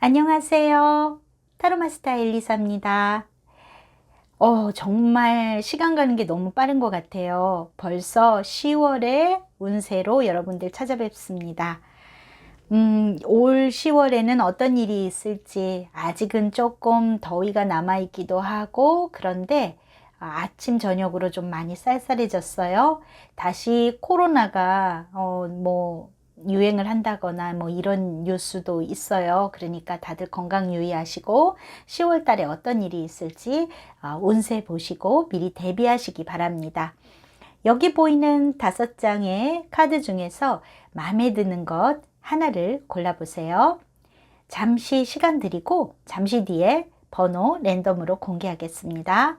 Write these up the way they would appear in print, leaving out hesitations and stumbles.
안녕하세요. 타로마스터 엘리사입니다. 정말 시간 가는 게 너무 빠른 것 같아요. 벌써 10월의 운세로 여러분들 찾아뵙습니다. 올 10월에는 어떤 일이 있을지 아직은 조금 더위가 남아있기도 하고, 그런데 아침 저녁으로 좀 많이 쌀쌀해졌어요. 다시 코로나가 유행을 한다거나 이런 뉴스도 있어요. 그러니까 다들 건강 유의하시고 10월 달에 어떤 일이 있을지 운세 보시고 미리 대비하시기 바랍니다. 여기 보이는 5장의 카드 중에서 마음에 드는 것 하나를 골라보세요. 잠시 시간 드리고 잠시 뒤에 번호 랜덤으로 공개하겠습니다.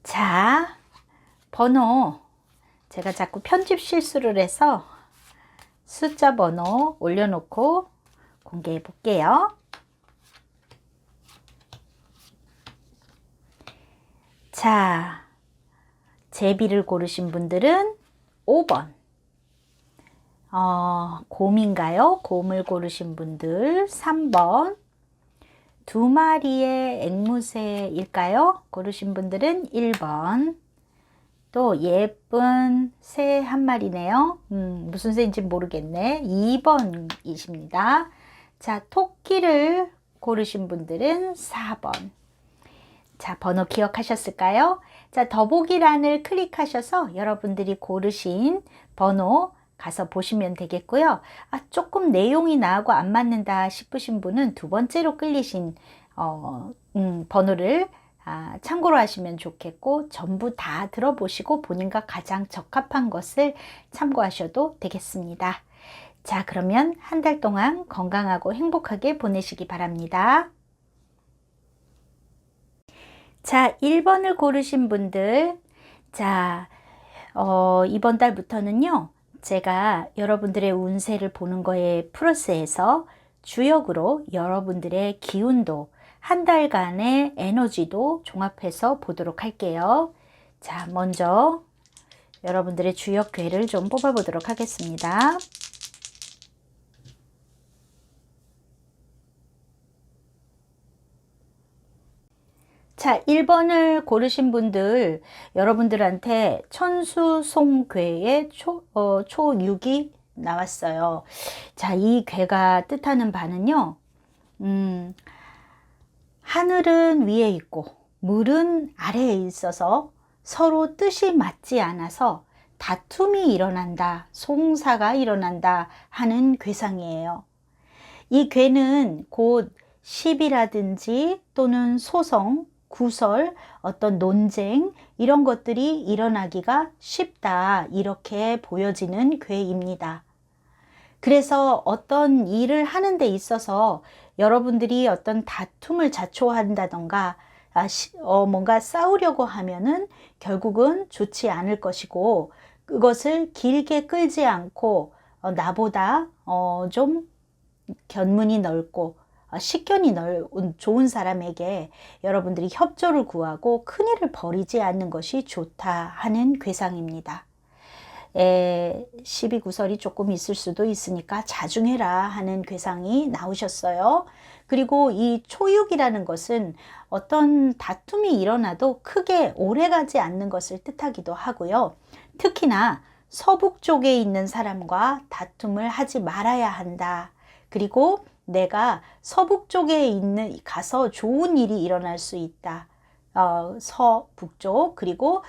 자, 번호 제가 자꾸 편집 실수를 해서 숫자 번호 올려놓고 공개해 볼게요. 자, 제비를 고르신 분들은 5번. 곰인가요? 곰을 고르신 분들 3번. 2마리의 앵무새일까요? 고르신 분들은 1번. 또 예쁜 새 한 마리네요. 무슨 새인지 모르겠네. 2번이십니다. 자, 토끼를 고르신 분들은 4번. 자, 번호 기억하셨을까요? 자, 더보기란을 클릭하셔서 여러분들이 고르신 번호 가서 보시면 되겠고요. 조금 내용이 나하고 안 맞는다 싶으신 분은 2번째로 끌리신 번호를 참고로 하시면 좋겠고, 전부 다 들어보시고 본인과 가장 적합한 것을 참고하셔도 되겠습니다. 자, 그러면 한 달 동안 건강하고 행복하게 보내시기 바랍니다. 자, 1번을 고르신 분들, 자, 이번 달부터는요, 제가 여러분들의 운세를 보는 거에 플러스해서 주역으로 여러분들의 기운도, 한 달간의 에너지도 종합해서 보도록 할게요. 자, 먼저 여러분들의 주역 괴를 좀 뽑아 보도록 하겠습니다. 자, 1번을 고르신 분들, 여러분들한테 천수송괴의 초6이 나왔어요. 자, 이 괴가 뜻하는 바는요, 하늘은 위에 있고 물은 아래에 있어서 서로 뜻이 맞지 않아서 다툼이 일어난다, 송사가 일어난다 하는 괴상이에요. 이 괴는 곧 시비라든지 또는 소송, 구설, 어떤 논쟁 이런 것들이 일어나기가 쉽다, 이렇게 보여지는 괴입니다. 그래서 어떤 일을 하는 데 있어서 여러분들이 어떤 다툼을 자초한다던가 뭔가 싸우려고 하면은 결국은 좋지 않을 것이고, 그것을 길게 끌지 않고 나보다 좀 견문이 넓고 식견이 좋은 사람에게 여러분들이 협조를 구하고 큰일을 벌이지 않는 것이 좋다 하는 괴상입니다. 12구설이 조금 있을 수도 있으니까 자중해라 하는 궤상이 나오셨어요. 그리고 이 초육이라는 것은 어떤 다툼이 일어나도 크게 오래가지 않는 것을 뜻하기도 하고요. 특히나 서북 쪽에 있는 사람과 다툼을 하지 말아야 한다. 그리고 내가 서북 쪽에 가서 좋은 일이 일어날 수 있다. 서북쪽, 그리고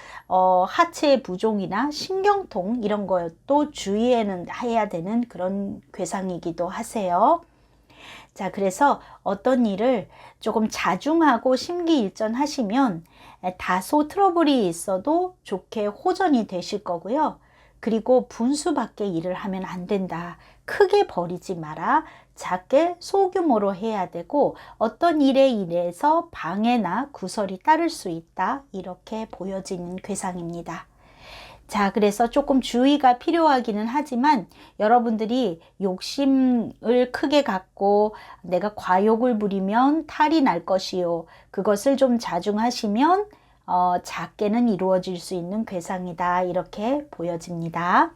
하체 부종이나 신경통 이런 것도 주의해는 해야 되는 그런 궤상이기도 하세요. 자, 그래서 어떤 일을 조금 자중하고 심기일전하시면 다소 트러블이 있어도 좋게 호전이 되실 거고요. 그리고 분수밖에 일을 하면 안 된다. 크게 버리지 마라. 작게 소규모로 해야 되고 어떤 일에 인해서 방해나 구설이 따를 수 있다. 이렇게 보여지는 궤상입니다. 자, 그래서 조금 주의가 필요하기는 하지만 여러분들이 욕심을 크게 갖고 내가 과욕을 부리면 탈이 날 것이요. 그것을 좀 자중하시면 작게는 이루어질 수 있는 궤상이다. 이렇게 보여집니다.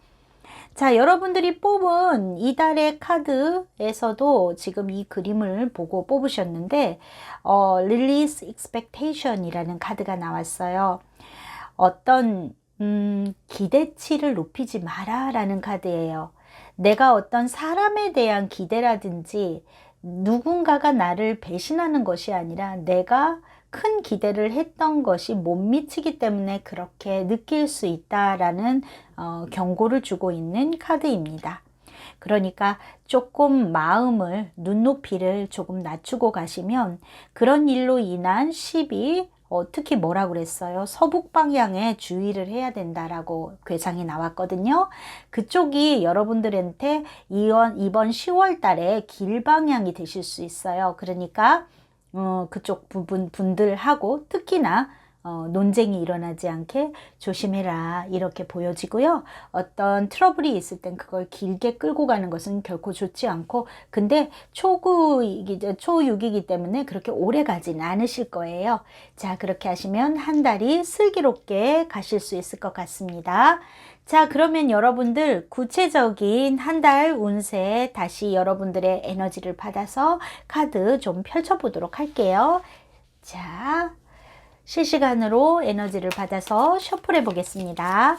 자, 여러분들이 뽑은 이달의 카드에서도 지금 이 그림을 보고 뽑으셨는데 Release Expectation 이라는 카드가 나왔어요. 어떤 기대치를 높이지 마라 라는 카드예요. 내가 어떤 사람에 대한 기대라든지 누군가가 나를 배신하는 것이 아니라 내가 큰 기대를 했던 것이 못 미치기 때문에 그렇게 느낄 수 있다라는 경고를 주고 있는 카드입니다. 그러니까 조금 마음을, 눈높이를 조금 낮추고 가시면 그런 일로 인한 시비, 특히 뭐라고 그랬어요? 서북 방향에 주의를 해야 된다라고 궤상이 나왔거든요. 그쪽이 여러분들한테 이번 10월 달에 길 방향이 되실 수 있어요. 그러니까 그쪽 분들하고 특히나 논쟁이 일어나지 않게 조심해라 이렇게 보여지고요. 어떤 트러블이 있을 땐 그걸 길게 끌고 가는 것은 결코 좋지 않고, 근데 초육이기 때문에 그렇게 오래 가진 않으실 거예요. 자, 그렇게 하시면 한 달이 슬기롭게 가실 수 있을 것 같습니다. 자, 그러면 여러분들 구체적인 한 달 운세 다시 여러분들의 에너지를 받아서 카드 좀 펼쳐보도록 할게요. 자, 실시간으로 에너지를 받아서 셔플해 보겠습니다.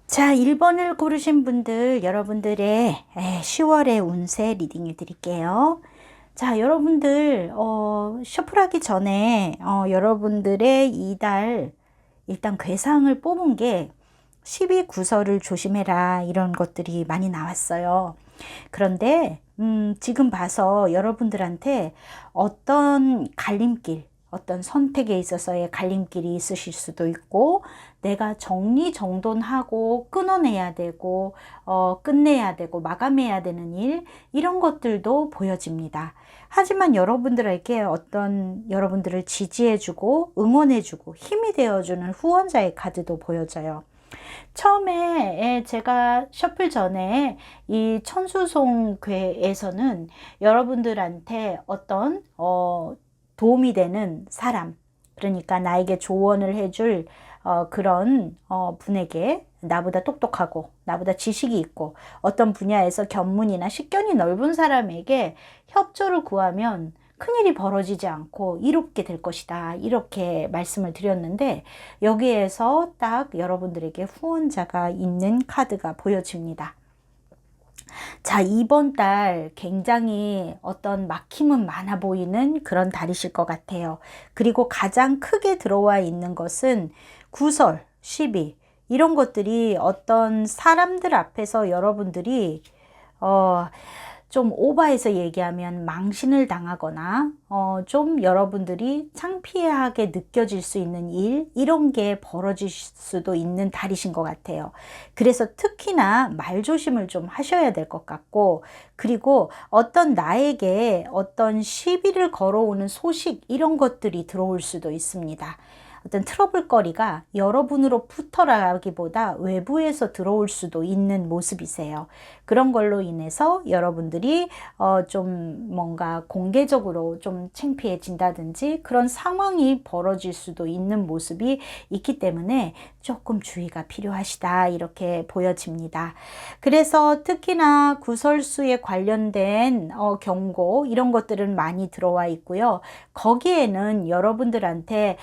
자, 1번을 고르신 분들 여러분들의 10월의 운세 리딩을 드릴게요. 자, 여러분들 셔플하기 전에 여러분들의 이달 일단 궤상을 뽑은 게 12구설을 조심해라 이런 것들이 많이 나왔어요. 그런데 지금 봐서 여러분들한테 어떤 갈림길, 어떤 선택에 있어서의 갈림길이 있으실 수도 있고, 내가 정리정돈하고 끊어내야 되고 끝내야 되고 마감해야 되는 일, 이런 것들도 보여집니다. 하지만 여러분들에게 어떤 여러분들을 지지해주고 응원해주고 힘이 되어주는 후원자의 카드도 보여져요. 처음에 제가 셔플 전에 이 천수송궤에서는 여러분들한테 어떤 도움이 되는 사람, 그러니까 나에게 조언을 해줄 그런 분에게, 나보다 똑똑하고 나보다 지식이 있고 어떤 분야에서 견문이나 식견이 넓은 사람에게 협조를 구하면 큰일이 벌어지지 않고 이롭게 될 것이다, 이렇게 말씀을 드렸는데, 여기에서 딱 여러분들에게 후원자가 있는 카드가 보여집니다. 자, 이번 달 굉장히 어떤 막힘은 많아 보이는 그런 달이실 것 같아요. 그리고 가장 크게 들어와 있는 것은 구설, 시비, 이런 것들이 어떤 사람들 앞에서 여러분들이 좀 오버해서 얘기하면 망신을 당하거나 좀 여러분들이 창피하게 느껴질 수 있는 일, 이런 게 벌어질 수도 있는 달이신 것 같아요. 그래서 특히나 말조심을 좀 하셔야 될 것 같고, 그리고 어떤 나에게 어떤 시비를 걸어오는 소식, 이런 것들이 들어올 수도 있습니다. 어떤 트러블거리가 여러분으로부터라기보다 외부에서 들어올 수도 있는 모습이세요. 그런 걸로 인해서 여러분들이 좀 뭔가 공개적으로 좀 창피해진다든지 그런 상황이 벌어질 수도 있는 모습이 있기 때문에 조금 주의가 필요하시다, 이렇게 보여집니다. 그래서 특히나 구설수에 관련된 경고, 이런 것들은 많이 들어와 있고요. 거기에는 여러분들한테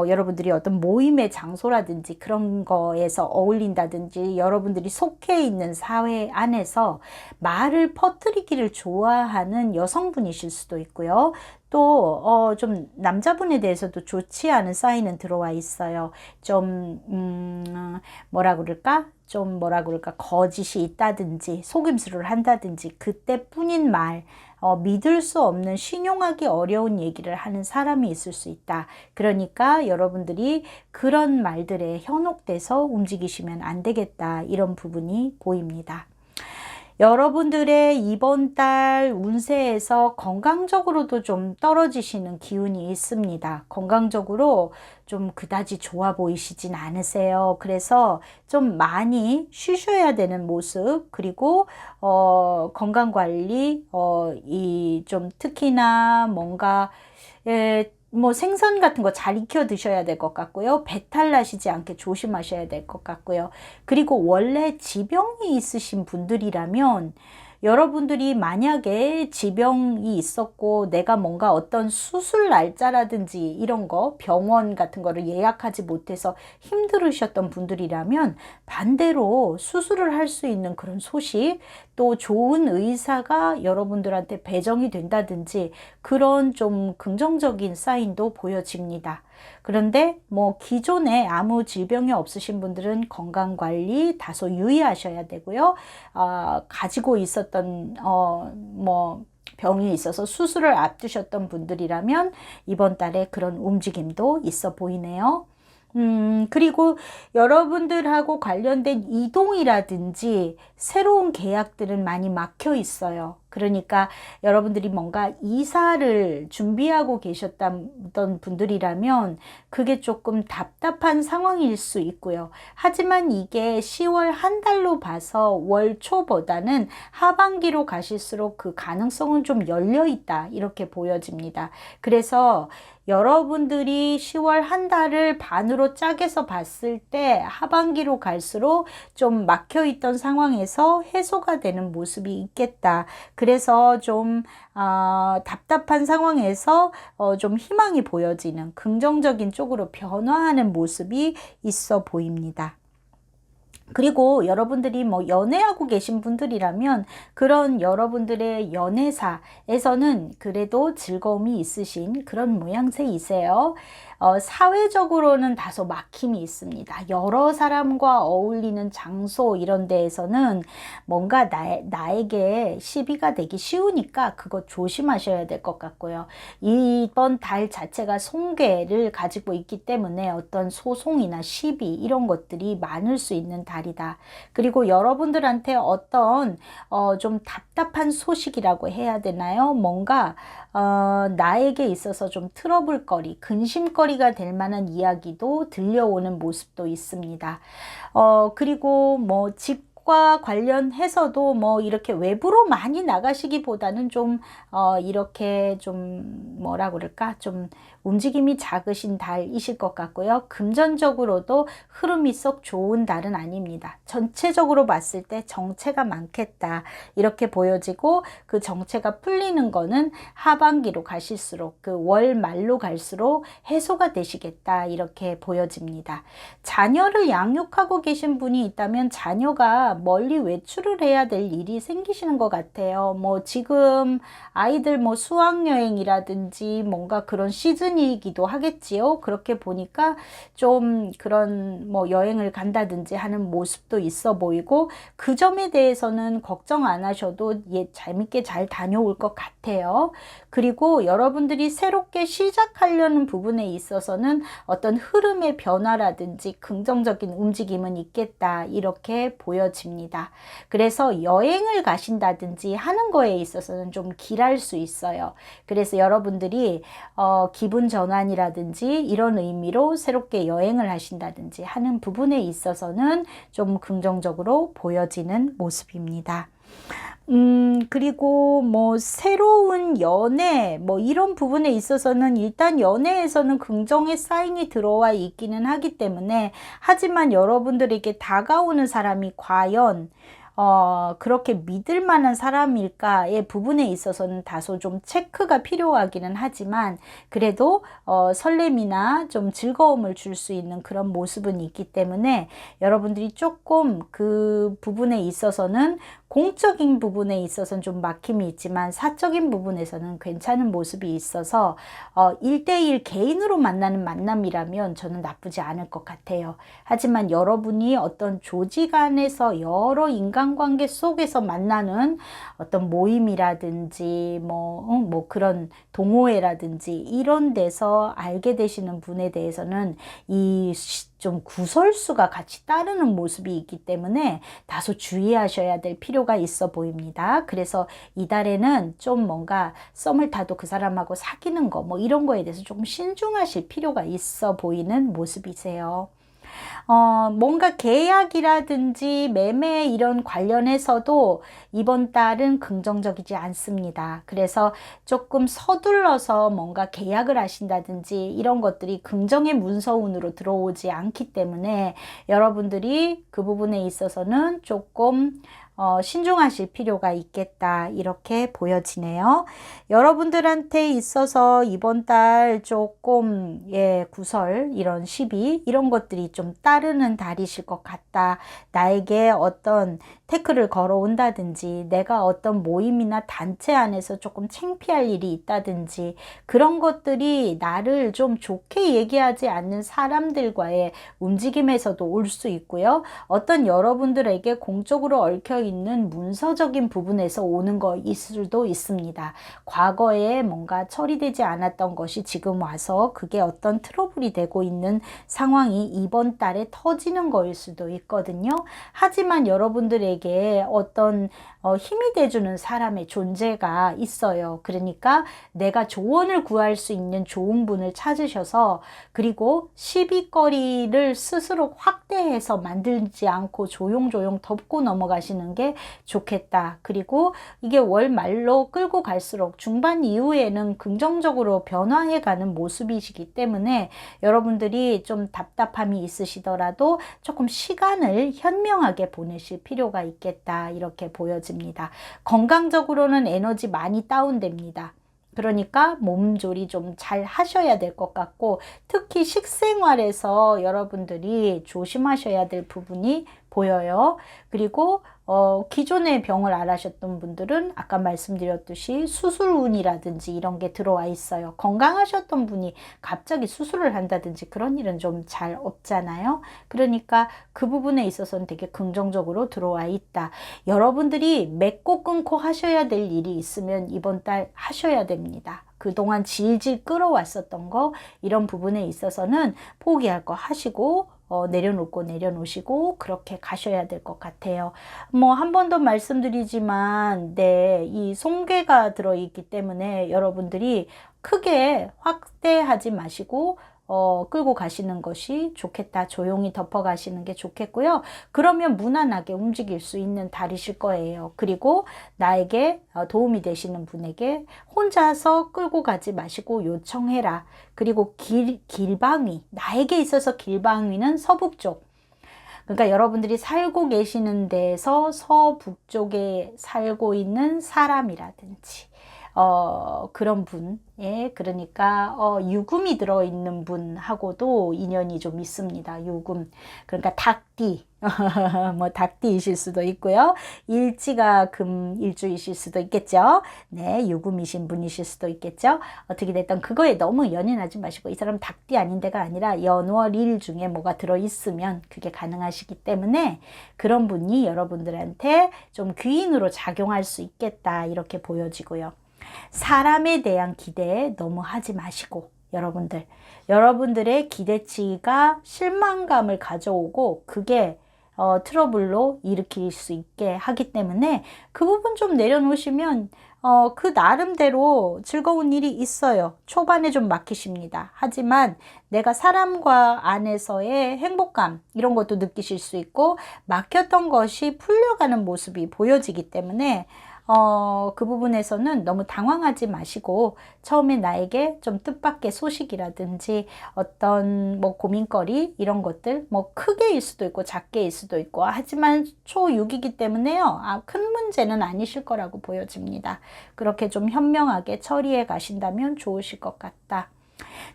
여러분들이 어떤 모임의 장소라든지 그런 거에서 어울린다든지, 여러분들이 속해 있는 사회 안에서 말을 퍼뜨리기를 좋아하는 여성분이실 수도 있고요. 또 좀 남자분에 대해서도 좋지 않은 사인은 들어와 있어요. 좀 뭐라 그럴까, 거짓이 있다든지 속임수를 한다든지 그때뿐인 말, 믿을 수 없는, 신용하기 어려운 얘기를 하는 사람이 있을 수 있다. 그러니까 여러분들이 그런 말들에 현혹돼서 움직이시면 안 되겠다, 이런 부분이 보입니다. 여러분들의 이번 달 운세에서 건강적으로도 좀 떨어지시는 기운이 있습니다. 건강적으로 좀 그다지 좋아 보이시진 않으세요. 그래서 좀 많이 쉬셔야 되는 모습, 그리고 건강관리, 이 좀 특히나 뭔가 뭐 생선 같은 거 잘 익혀 드셔야 될 것 같고요. 배탈 나시지 않게 조심하셔야 될 것 같고요. 그리고 원래 지병이 있으신 분들이라면, 여러분들이 만약에 지병이 있었고 내가 뭔가 어떤 수술 날짜라든지 이런 거, 병원 같은 거를 예약하지 못해서 힘들으셨던 분들이라면, 반대로 수술을 할 수 있는 그런 소식, 또 좋은 의사가 여러분들한테 배정이 된다든지 그런 좀 긍정적인 사인도 보여집니다. 그런데 뭐 기존에 아무 질병이 없으신 분들은 건강관리 다소 유의하셔야 되고요. 가지고 있었던 병이 있어서 수술을 앞두셨던 분들이라면 이번 달에 그런 움직임도 있어 보이네요. 그리고 여러분들하고 관련된 이동이라든지 새로운 계약들은 많이 막혀 있어요. 그러니까 여러분들이 뭔가 이사를 준비하고 계셨던 분들이라면 그게 조금 답답한 상황일 수 있고요. 하지만 이게 10월 한 달로 봐서 월 초보다는 하반기로 가실수록 그 가능성은 좀 열려 있다, 이렇게 보여집니다. 그래서 여러분들이 10월 한 달을 반으로 짜게서 봤을 때 하반기로 갈수록 좀 막혀있던 상황에서 해소가 되는 모습이 있겠다. 그래서 좀 답답한 상황에서 좀 희망이 보여지는, 긍정적인 쪽으로 변화하는 모습이 있어 보입니다. 그리고 여러분들이 뭐 연애하고 계신 분들이라면 그런 여러분들의 연애사에서는 그래도 즐거움이 있으신 그런 모양새이세요. 사회적으로는 다소 막힘이 있습니다. 여러 사람과 어울리는 장소, 이런 데에서는 뭔가 나에게 시비가 되기 쉬우니까 그거 조심하셔야 될 것 같고요. 이번 달 자체가 송괴를 가지고 있기 때문에 어떤 소송이나 시비, 이런 것들이 많을 수 있는 달이다. 그리고 여러분들한테 어떤 좀 답답한 소식이라고 해야 되나요? 뭔가 나에게 있어서 좀 트러블거리, 근심거리가 될 만한 이야기도 들려오는 모습도 있습니다. 그리고 뭐 집과 관련해서도 뭐 이렇게 외부로 많이 나가시기보다는 좀 이렇게 좀 뭐라 그럴까, 좀 움직임이 작으신 달이실 것 같고요. 금전적으로도 흐름이 썩 좋은 달은 아닙니다. 전체적으로 봤을 때 정체가 많겠다, 이렇게 보여지고, 그 정체가 풀리는 거는 하반기로 가실수록, 그 월 말로 갈수록 해소가 되시겠다, 이렇게 보여집니다. 자녀를 양육하고 계신 분이 있다면 자녀가 멀리 외출을 해야 될 일이 생기시는 것 같아요. 뭐 지금 아이들 뭐 수학여행이라든지 뭔가 그런 시즌 시즌이기도 하겠지요. 그렇게 보니까 좀 그런 뭐 여행을 간다든지 하는 모습도 있어 보이고, 그 점에 대해서는 걱정 안 하셔도 재밌게 잘 다녀올 것 같아요. 그리고 여러분들이 새롭게 시작하려는 부분에 있어서는 어떤 흐름의 변화라든지 긍정적인 움직임은 있겠다, 이렇게 보여집니다. 그래서 여행을 가신다든지 하는 거에 있어서는 좀 길할 수 있어요. 그래서 여러분들이 기분 전환이라든지 이런 의미로 새롭게 여행을 하신다든지 하는 부분에 있어서는 좀 긍정적으로 보여지는 모습입니다. 그리고 뭐 새로운 연애 뭐 이런 부분에 있어서는 일단 연애에서는 긍정의 사인이 들어와 있기는 하기 때문에, 하지만 여러분들에게 다가오는 사람이 과연 그렇게 믿을 만한 사람일까의 부분에 있어서는 다소 좀 체크가 필요하기는 하지만, 그래도 설렘이나 좀 즐거움을 줄 수 있는 그런 모습은 있기 때문에, 여러분들이 조금 그 부분에 있어서는, 공적인 부분에 있어서는 좀 막힘이 있지만 사적인 부분에서는 괜찮은 모습이 있어서 1대1 개인으로 만나는 만남이라면 저는 나쁘지 않을 것 같아요. 하지만 여러분이 어떤 조직 안에서 여러 인간관계 속에서 만나는 어떤 모임이라든지 뭐 그런 동호회라든지 이런 데서 알게 되시는 분에 대해서는 이 좀 구설수가 같이 따르는 모습이 있기 때문에 다소 주의하셔야 될 필요가 있어 보입니다. 그래서 이달에는 좀 뭔가 썸을 타도 그 사람하고 사귀는 거 뭐 이런 거에 대해서 조금 신중하실 필요가 있어 보이는 모습이세요. 뭔가 계약이라든지 매매 이런 관련해서도 이번 달은 긍정적이지 않습니다. 그래서 조금 서둘러서 뭔가 계약을 하신다든지 이런 것들이 긍정의 문서운으로 들어오지 않기 때문에 여러분들이 그 부분에 있어서는 조금 신중하실 필요가 있겠다, 이렇게 보여지네요. 여러분들한테 있어서 이번 달 조금 구설, 이런 시비 이런 것들이 좀 따르는 달이실 것 같다. 나에게 어떤 태클을 걸어온다든지 내가 어떤 모임이나 단체 안에서 조금 창피할 일이 있다든지 그런 것들이 나를 좀 좋게 얘기하지 않는 사람들과의 움직임에서도 올 수 있고요. 어떤 여러분들에게 공적으로 얽혀 있는 문서적인 부분에서 오는 거일 수도 있습니다. 과거에 뭔가 처리되지 않았던 것이 지금 와서 그게 어떤 트러블이 되고 있는 상황이 이번 달에 터지는 거일 수도 있거든요. 하지만 여러분들에게 어떤 힘이 돼주는 사람의 존재가 있어요. 그러니까 내가 조언을 구할 수 있는 좋은 분을 찾으셔서, 그리고 시비거리를 스스로 확대해서 만들지 않고 조용조용 덮고 넘어가시는 게 좋겠다. 그리고 이게 월 말로 끌고 갈수록 중반 이후에는 긍정적으로 변화해가는 모습이시기 때문에 여러분들이 좀 답답함이 있으시더라도 조금 시간을 현명하게 보내실 필요가 있겠다, 이렇게 보여집니다. 건강적으로는 에너지 많이 다운됩니다. 그러니까 몸조리 좀 잘 하셔야 될 것 같고, 특히 식생활에서 여러분들이 조심하셔야 될 부분이 보여요. 그리고 기존의 병을 앓으셨던 분들은 아까 말씀드렸듯이 수술운이라든지 이런 게 들어와 있어요. 건강하셨던 분이 갑자기 수술을 한다든지 그런 일은 좀 잘 없잖아요. 그러니까 그 부분에 있어서는 되게 긍정적으로 들어와 있다. 여러분들이 맺고 끊고 하셔야 될 일이 있으면 이번 달 하셔야 됩니다. 그동안 질질 끌어왔었던 거, 이런 부분에 있어서는 포기할 거 하시고 내려놓으시고 그렇게 가셔야 될 것 같아요. 뭐 한 번 더 말씀드리지만 이 송괴가 들어있기 때문에 여러분들이 크게 확대하지 마시고 끌고 가시는 것이 좋겠다. 조용히 덮어 가시는 게 좋겠고요. 그러면 무난하게 움직일 수 있는 달이실 거예요. 그리고 나에게 도움이 되시는 분에게 혼자서 끌고 가지 마시고 요청해라. 그리고 길방위, 나에게 있어서 길방위는 서북쪽. 그러니까 여러분들이 살고 계시는 데에서 서북쪽에 살고 있는 사람이라든지 그런 분, 예, 그러니까 유금이 들어있는 분하고도 인연이 좀 있습니다. 유금. 그러니까 닭띠, 뭐 닭띠이실 수도 있고요. 일지가 금 일주이실 수도 있겠죠. 네, 유금이신 분이실 수도 있겠죠. 어떻게 됐든 그거에 너무 연연하지 마시고, 이 사람 닭띠 아닌 데가 아니라 연월일 중에 뭐가 들어있으면 그게 가능하시기 때문에 그런 분이 여러분들한테 좀 귀인으로 작용할 수 있겠다, 이렇게 보여지고요. 사람에 대한 기대에 너무 하지 마시고, 여러분들의 기대치가 실망감을 가져오고 그게 트러블로 일으킬 수 있게 하기 때문에 그 부분 좀 내려놓으시면 그 나름대로 즐거운 일이 있어요. 초반에 좀 막히십니다. 하지만 내가 사람과 안에서의 행복감 이런 것도 느끼실 수 있고 막혔던 것이 풀려가는 모습이 보여지기 때문에 그 부분에서는 너무 당황하지 마시고 처음에 나에게 좀 뜻밖의 소식이라든지 어떤 뭐 고민거리 이런 것들 뭐 크게일 수도 있고 작게일 수도 있고 하지만 초6이기 때문에요. 큰 문제는 아니실 거라고 보여집니다. 그렇게 좀 현명하게 처리해 가신다면 좋으실 것 같다.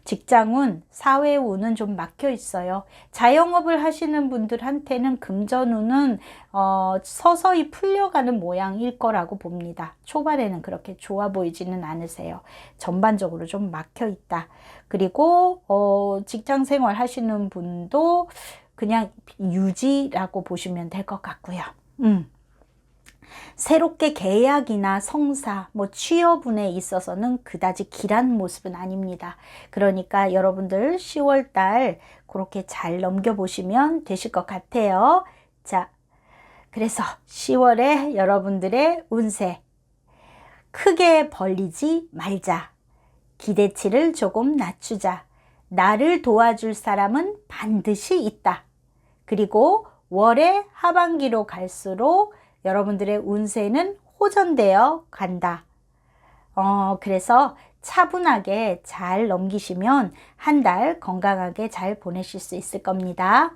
직장운, 사회운은 좀 막혀 있어요. 자영업을 하시는 분들한테는 금전운은 서서히 풀려가는 모양일 거라고 봅니다. 초반에는 그렇게 좋아 보이지는 않으세요. 전반적으로 좀 막혀 있다. 그리고 직장 생활 하시는 분도 그냥 유지라고 보시면 될 것 같고요. 새롭게 계약이나 성사, 뭐 취업운에 있어서는 그다지 길한 모습은 아닙니다. 그러니까 여러분들 10월 달 그렇게 잘 넘겨보시면 되실 것 같아요. 자, 그래서 10월에 여러분들의 운세 크게 벌리지 말자. 기대치를 조금 낮추자. 나를 도와줄 사람은 반드시 있다. 그리고 월의 하반기로 갈수록 여러분들의 운세는 호전되어 간다. 그래서 차분하게 잘 넘기시면 한 달 건강하게 잘 보내실 수 있을 겁니다.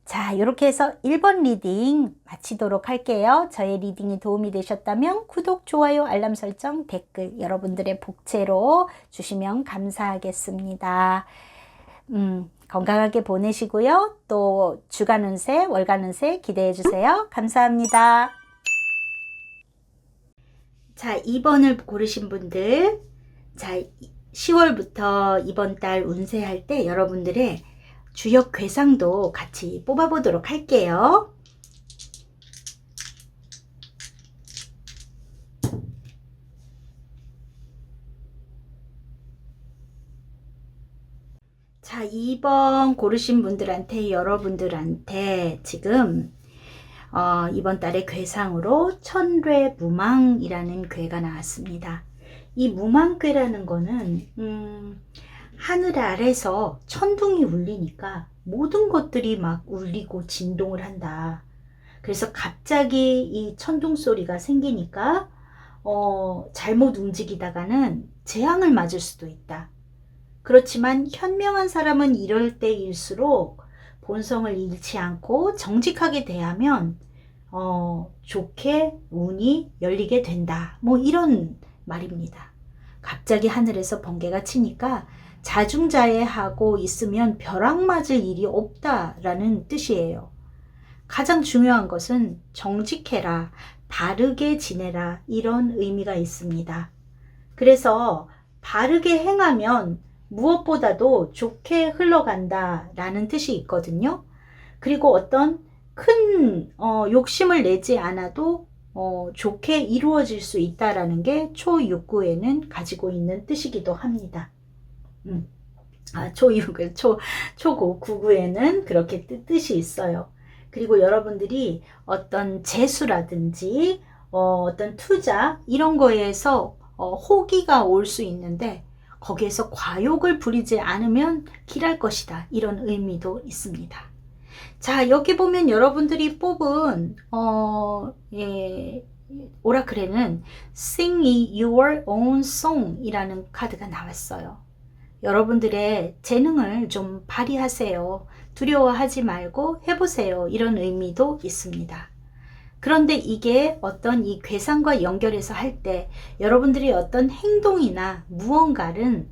자, 이렇게 해서 1번 리딩 마치도록 할게요. 저의 리딩이 도움이 되셨다면 구독, 좋아요, 알람 설정, 댓글 여러분들의 복채로 주시면 감사하겠습니다. 건강하게 보내시고요. 또 주간 운세, 월간 운세 기대해 주세요. 감사합니다. 자, 2번을 고르신 분들, 자, 10월부터 이번 달 운세할 때 여러분들의 주역 괴상도 같이 뽑아보도록 할게요. 자, 2번 고르신 분들한테 여러분들한테 지금 이번 달에 괴상으로 천뢰무망이라는 괴가 나왔습니다. 이 무망괴라는 거는 하늘 아래서 천둥이 울리니까 모든 것들이 막 울리고 진동을 한다. 그래서 갑자기 이 천둥 소리가 생기니까 잘못 움직이다가는 재앙을 맞을 수도 있다. 그렇지만 현명한 사람은 이럴 때일수록 본성을 잃지 않고 정직하게 대하면 좋게 운이 열리게 된다. 뭐 이런 말입니다. 갑자기 하늘에서 번개가 치니까 자중자애하고 있으면 벼락 맞을 일이 없다라는 뜻이에요. 가장 중요한 것은 정직해라, 바르게 지내라 이런 의미가 있습니다. 그래서 바르게 행하면 무엇보다도 좋게 흘러간다라는 뜻이 있거든요. 그리고 어떤 큰 욕심을 내지 않아도 좋게 이루어질 수 있다라는 게 초6구에는 가지고 있는 뜻이기도 합니다. 초6구, 초9구에는 그렇게 뜻이 있어요. 그리고 여러분들이 어떤 재수라든지 어떤 투자 이런 거에서 호기가 올 수 있는데 거기에서 과욕을 부리지 않으면 길할 것이다. 이런 의미도 있습니다. 자, 여기 보면 여러분들이 뽑은 오라클에는 Sing Your Own Song 이라는 카드가 나왔어요. 여러분들의 재능을 좀 발휘하세요. 두려워하지 말고 해보세요. 이런 의미도 있습니다. 그런데 이게 어떤 이 괴상과 연결해서 할 때 여러분들이 어떤 행동이나 무언가를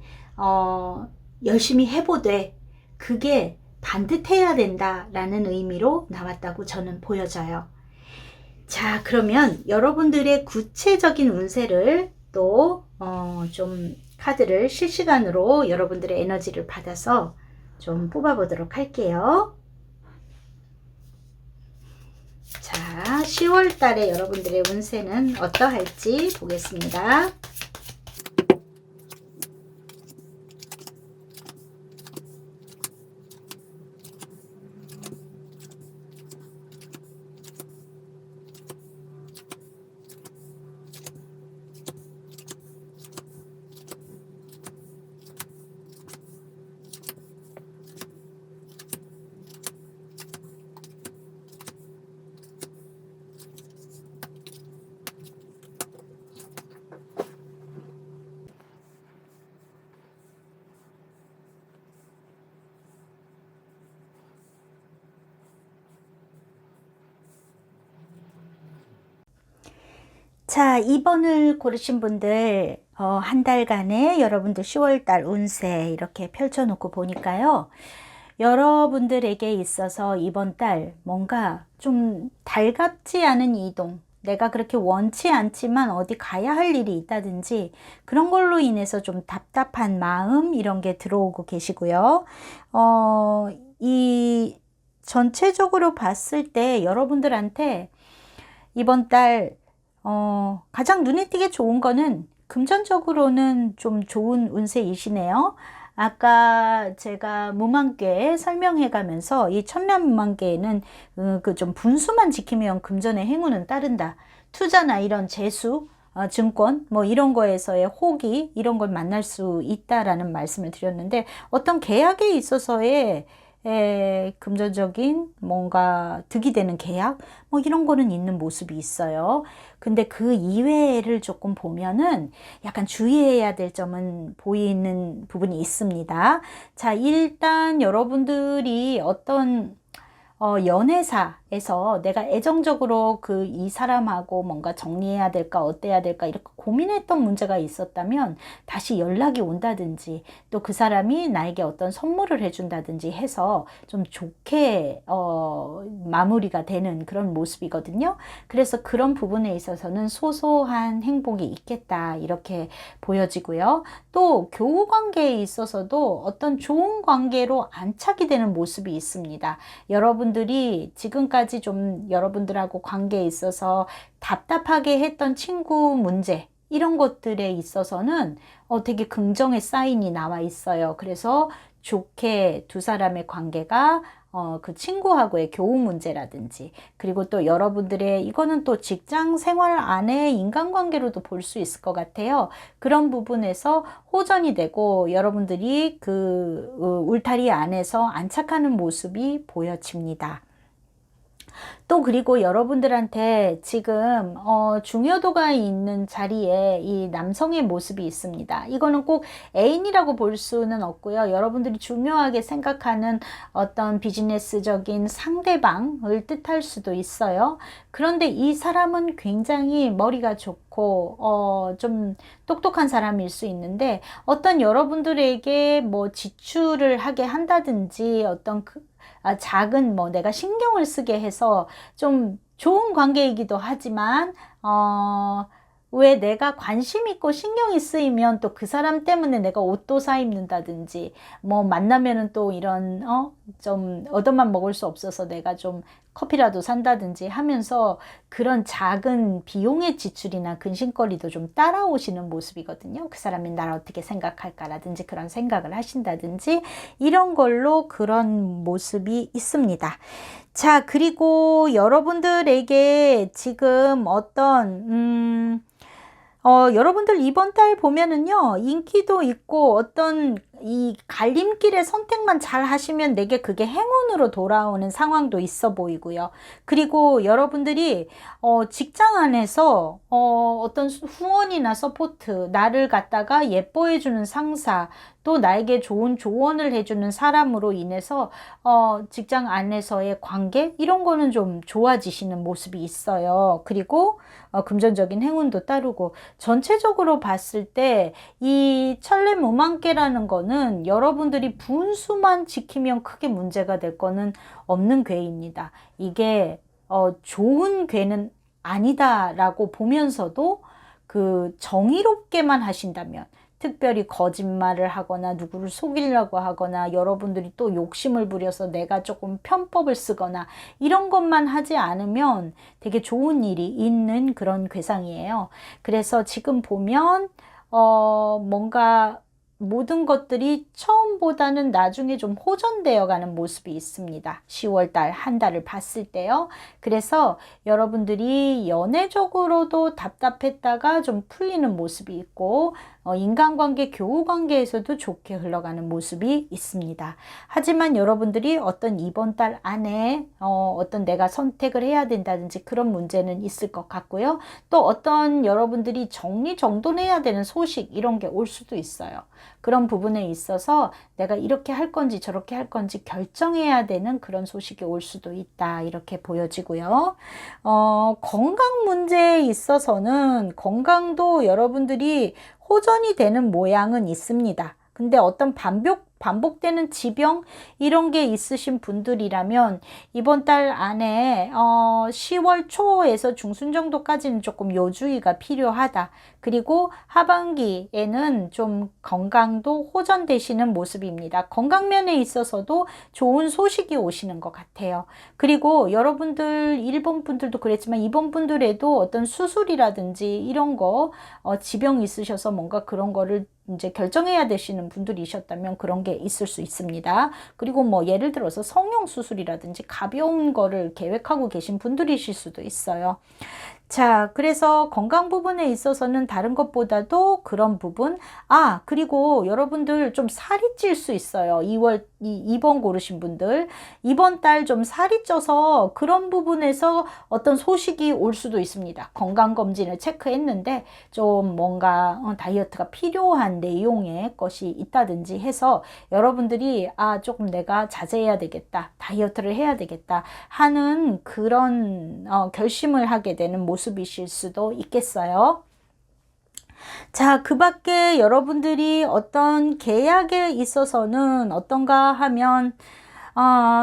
열심히 해보되 그게 반듯해야 된다라는 의미로 나왔다고 저는 보여져요. 자, 그러면 여러분들의 구체적인 운세를 또 좀 카드를 실시간으로 여러분들의 에너지를 받아서 좀 뽑아보도록 할게요. 자, 10월 달에 여러분들의 운세는 어떠할지 보겠습니다. 자, 2번을 고르신 분들 한 달간의 여러분들 10월달 운세 이렇게 펼쳐놓고 보니까요. 여러분들에게 있어서 이번 달 뭔가 좀 달갑지 않은 이동, 내가 그렇게 원치 않지만 어디 가야 할 일이 있다든지 그런 걸로 인해서 좀 답답한 마음 이런 게 들어오고 계시고요. 이 전체적으로 봤을 때 여러분들한테 이번 달 가장 눈에 띄게 좋은 거는 금전적으로는 좀 좋은 운세이시네요. 아까 제가 무만괴 설명해 가면서 이 천간무만괴에는 그 좀 분수만 지키면 금전의 행운은 따른다. 투자나 이런 재수, 증권 뭐 이런 거에서의 호기 이런 걸 만날 수 있다라는 말씀을 드렸는데 어떤 계약에 있어서의 금전적인 뭔가 득이 되는 계약 뭐 이런 거는 있는 모습이 있어요. 근데 그 이외를 조금 보면은 약간 주의해야 될 점은 보이는 부분이 있습니다. 자, 일단 여러분들이 어떤 연애사에서 내가 애정적으로 그 이 사람하고 뭔가 정리해야 될까 어때야 될까 이렇게 고민했던 문제가 있었다면 다시 연락이 온다든지 또 그 사람이 나에게 어떤 선물을 해준다든지 해서 좀 좋게 마무리가 되는 그런 모습이거든요. 그래서 그런 부분에 있어서는 소소한 행복이 있겠다 이렇게 보여지고요. 또 교우 관계에 있어서도 어떤 좋은 관계로 안착이 되는 모습이 있습니다. 여러분들이 지금까지 좀 여러분들하고 관계에 있어서 답답하게 했던 친구 문제 이런 것들에 있어서는 되게 긍정의 사인이 나와 있어요. 그래서 좋게 두 사람의 관계가 그 친구하고의 교우 문제라든지 그리고 또 여러분들의 이거는 또 직장 생활 안에 인간관계로도 볼 수 있을 것 같아요. 그런 부분에서 호전이 되고 여러분들이 그 울타리 안에서 안착하는 모습이 보여집니다. 또 그리고 여러분들한테 지금 중요도가 있는 자리에 이 남성의 모습이 있습니다. 이거는 꼭 애인이라고 볼 수는 없고요. 여러분들이 중요하게 생각하는 어떤 비즈니스적인 상대방을 뜻할 수도 있어요. 그런데 이 사람은 굉장히 머리가 좋고 좀 똑똑한 사람일 수 있는데 어떤 여러분들에게 뭐 지출을 하게 한다든지 어떤 작은 뭐 내가 신경을 쓰게 해서 좀 좋은 관계이기도 하지만 왜 내가 관심 있고 신경이 쓰이면 또 그 사람 때문에 내가 옷도 사 입는다든지 뭐 만나면은 또 이런 좀 얻어만 먹을 수 없어서 내가 좀 커피라도 산다든지 하면서 그런 작은 비용의 지출이나 근심거리도 좀 따라오시는 모습이거든요. 그 사람이 나를 어떻게 생각할까라든지 그런 생각을 하신다든지 이런 걸로 그런 모습이 있습니다. 자, 그리고 여러분들에게 지금 어떤 여러분들 이번 달 보면은요, 인기도 있고 어떤 이 갈림길의 선택만 잘 하시면 내게 그게 행운으로 돌아오는 상황도 있어 보이고요. 그리고 여러분들이 직장 안에서 어떤 후원이나 서포트, 나를 갖다가 예뻐해 주는 상사, 또 나에게 좋은 조언을 해주는 사람으로 인해서 직장 안에서의 관계 이런 거는 좀 좋아지시는 모습이 있어요. 그리고 금전적인 행운도 따르고, 전체적으로 봤을 때 이 천례무망께라는 거는 여러분들이 분수만 지키면 크게 문제가 될 거는 없는 궤입니다. 이게 좋은 궤는 아니다라고 보면서도 그 정의롭게만 하신다면, 특별히 거짓말을 하거나 누구를 속이려고 하거나 여러분들이 또 욕심을 부려서 내가 조금 편법을 쓰거나 이런 것만 하지 않으면 되게 좋은 일이 있는 그런 궤상이에요. 그래서 지금 보면 뭔가 모든 것들이 처음보다는 나중에 좀 호전되어 가는 모습이 있습니다. 10월달 한 달을 봤을 때요. 그래서 여러분들이 연애적으로도 답답했다가 좀 풀리는 모습이 있고, 인간관계, 교우관계에서도 좋게 흘러가는 모습이 있습니다. 하지만 여러분들이 어떤 이번 달 안에 어떤 내가 선택을 해야 된다든지 그런 문제는 있을 것 같고요. 또 어떤 여러분들이 정리정돈해야 되는 소식 이런 게 올 수도 있어요. 그런 부분에 있어서 내가 이렇게 할 건지 저렇게 할 건지 결정해야 되는 그런 소식이 올 수도 있다, 이렇게 보여지고요. 건강 문제에 있어서는 건강도 여러분들이 호전이 되는 모양은 있습니다. 근데 어떤 반복되는 지병 이런 게 있으신 분들이라면 이번 달 안에 10월 초에서 중순 정도까지는 조금 요주의가 필요하다. 그리고 하반기에는 좀 건강도 호전되시는 모습입니다. 건강면에 있어서도 좋은 소식이 오시는 것 같아요. 그리고 여러분들 일본 분들도 그랬지만 이번 분들에도 어떤 수술이라든지 이런 거 지병이 있으셔서 뭔가 그런 거를 이제 결정해야 되시는 분들이셨다면 그런 게 있을 수 있습니다. 그리고 뭐 예를 들어서 성형 수술이라든지 가벼운 거를 계획하고 계신 분들이실 수도 있어요. 자, 그래서 건강 부분에 있어서는 다른 것보다도 그런 부분, 그리고 여러분들 좀 살이 찔 수 있어요. 2번 고르신 분들. 이번 달 좀 살이 쪄서 그런 부분에서 어떤 소식이 올 수도 있습니다. 건강검진을 체크했는데 좀 뭔가 다이어트가 필요한 내용의 것이 있다든지 해서 여러분들이 조금 내가 자제해야 되겠다, 다이어트를 해야 되겠다 하는 그런 결심을 하게 되는 모습이실 수도 있겠어요. 자, 그 밖에 여러분들이 어떤 계약에 있어서는 어떤가 하면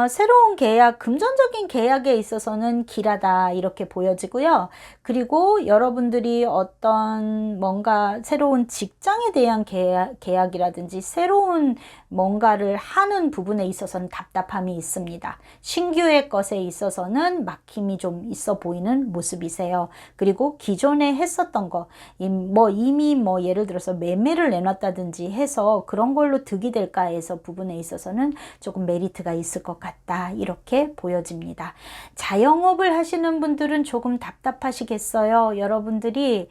새로운 계약, 금전적인 계약에 있어서는 길하다, 이렇게 보여지고요. 그리고 여러분들이 어떤 뭔가 새로운 직장에 대한 계약이라든지 새로운 뭔가를 하는 부분에 있어서는 답답함이 있습니다. 신규의 것에 있어서는 막힘이 좀 있어 보이는 모습이세요. 그리고 기존에 했었던 거, 이미 예를 들어서 매매를 내놨다든지 해서 그런 걸로 득이 될까 해서 부분에 있어서는 조금 메리트가 있을 것 같다, 이렇게 보여집니다. 자영업을 하시는 분들은 조금 답답하시겠어요. 여러분들이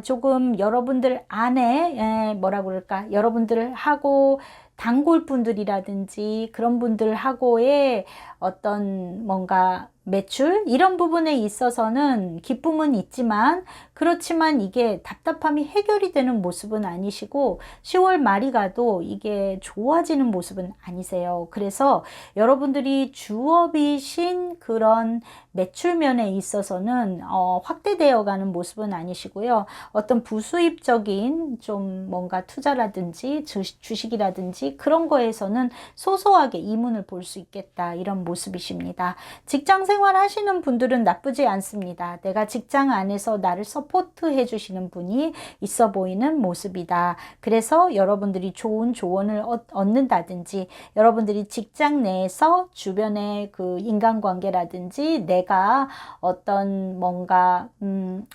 조금 여러분들 안에 뭐라 그럴까, 여러분들을 하고 단골 분들이라든지 그런 분들하고의 어떤 뭔가 매출 이런 부분에 있어서는 기쁨은 있지만, 그렇지만 이게 답답함이 해결이 되는 모습은 아니시고 10월 말이 가도 이게 좋아지는 모습은 아니세요. 그래서 여러분들이 주업이신 그런 매출면에 있어서는 확대되어 가는 모습은 아니시고요. 어떤 부수입적인 좀 뭔가 투자라든지 주식이라든지 그런 거에서는 소소하게 이문을 볼 수 있겠다, 이런 모습이십니다. 직장 생활 하시는 분들은 나쁘지 않습니다. 내가 직장 안에서 나를 서포트해 주시는 분이 있어 보이는 모습이다. 그래서 여러분들이 좋은 조언을 얻는다든지, 여러분들이 직장 내에서 주변의 그 인간관계라든지 내가 어떤 뭔가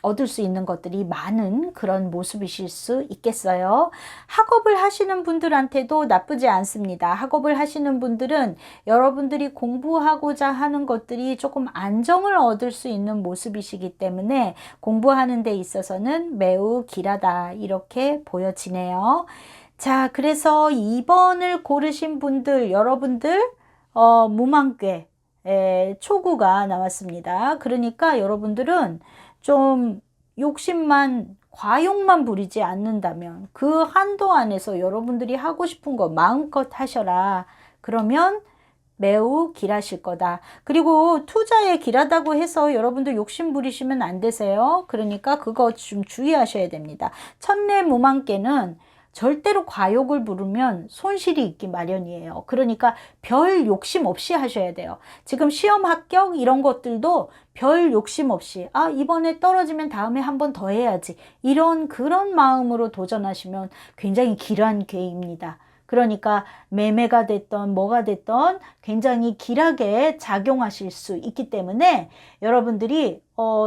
얻을 수 있는 것들이 많은 그런 모습이실 수 있겠어요. 학업을 하시는 분들한테도 나쁘지 않습니다. 학업을 하시는 분들은 여러분들이 공부하고자 하는 것들이 조금 안정을 얻을 수 있는 모습이시기 때문에 공부하는 데 있어서는 매우 길하다, 이렇게 보여지네요. 자, 그래서 2번을 고르신 분들, 여러분들, 무망괴, 초구가 나왔습니다. 그러니까 여러분들은 좀 과욕만 부리지 않는다면 그 한도 안에서 여러분들이 하고 싶은 거 마음껏 하셔라. 그러면 매우 길하실 거다. 그리고 투자에 길하다고 해서 여러분들 욕심 부리시면 안 되세요. 그러니까 그거 좀 주의하셔야 됩니다. 천내무망께는 절대로 과욕을 부르면 손실이 있기 마련이에요. 그러니까 별 욕심 없이 하셔야 돼요. 지금 시험 합격 이런 것들도 별 욕심 없이 이번에 떨어지면 다음에 한 번 더 해야지. 그런 마음으로 도전하시면 굉장히 길한 계입니다. 그러니까 매매가 됐던 뭐가 됐던 굉장히 길하게 작용하실 수 있기 때문에 여러분들이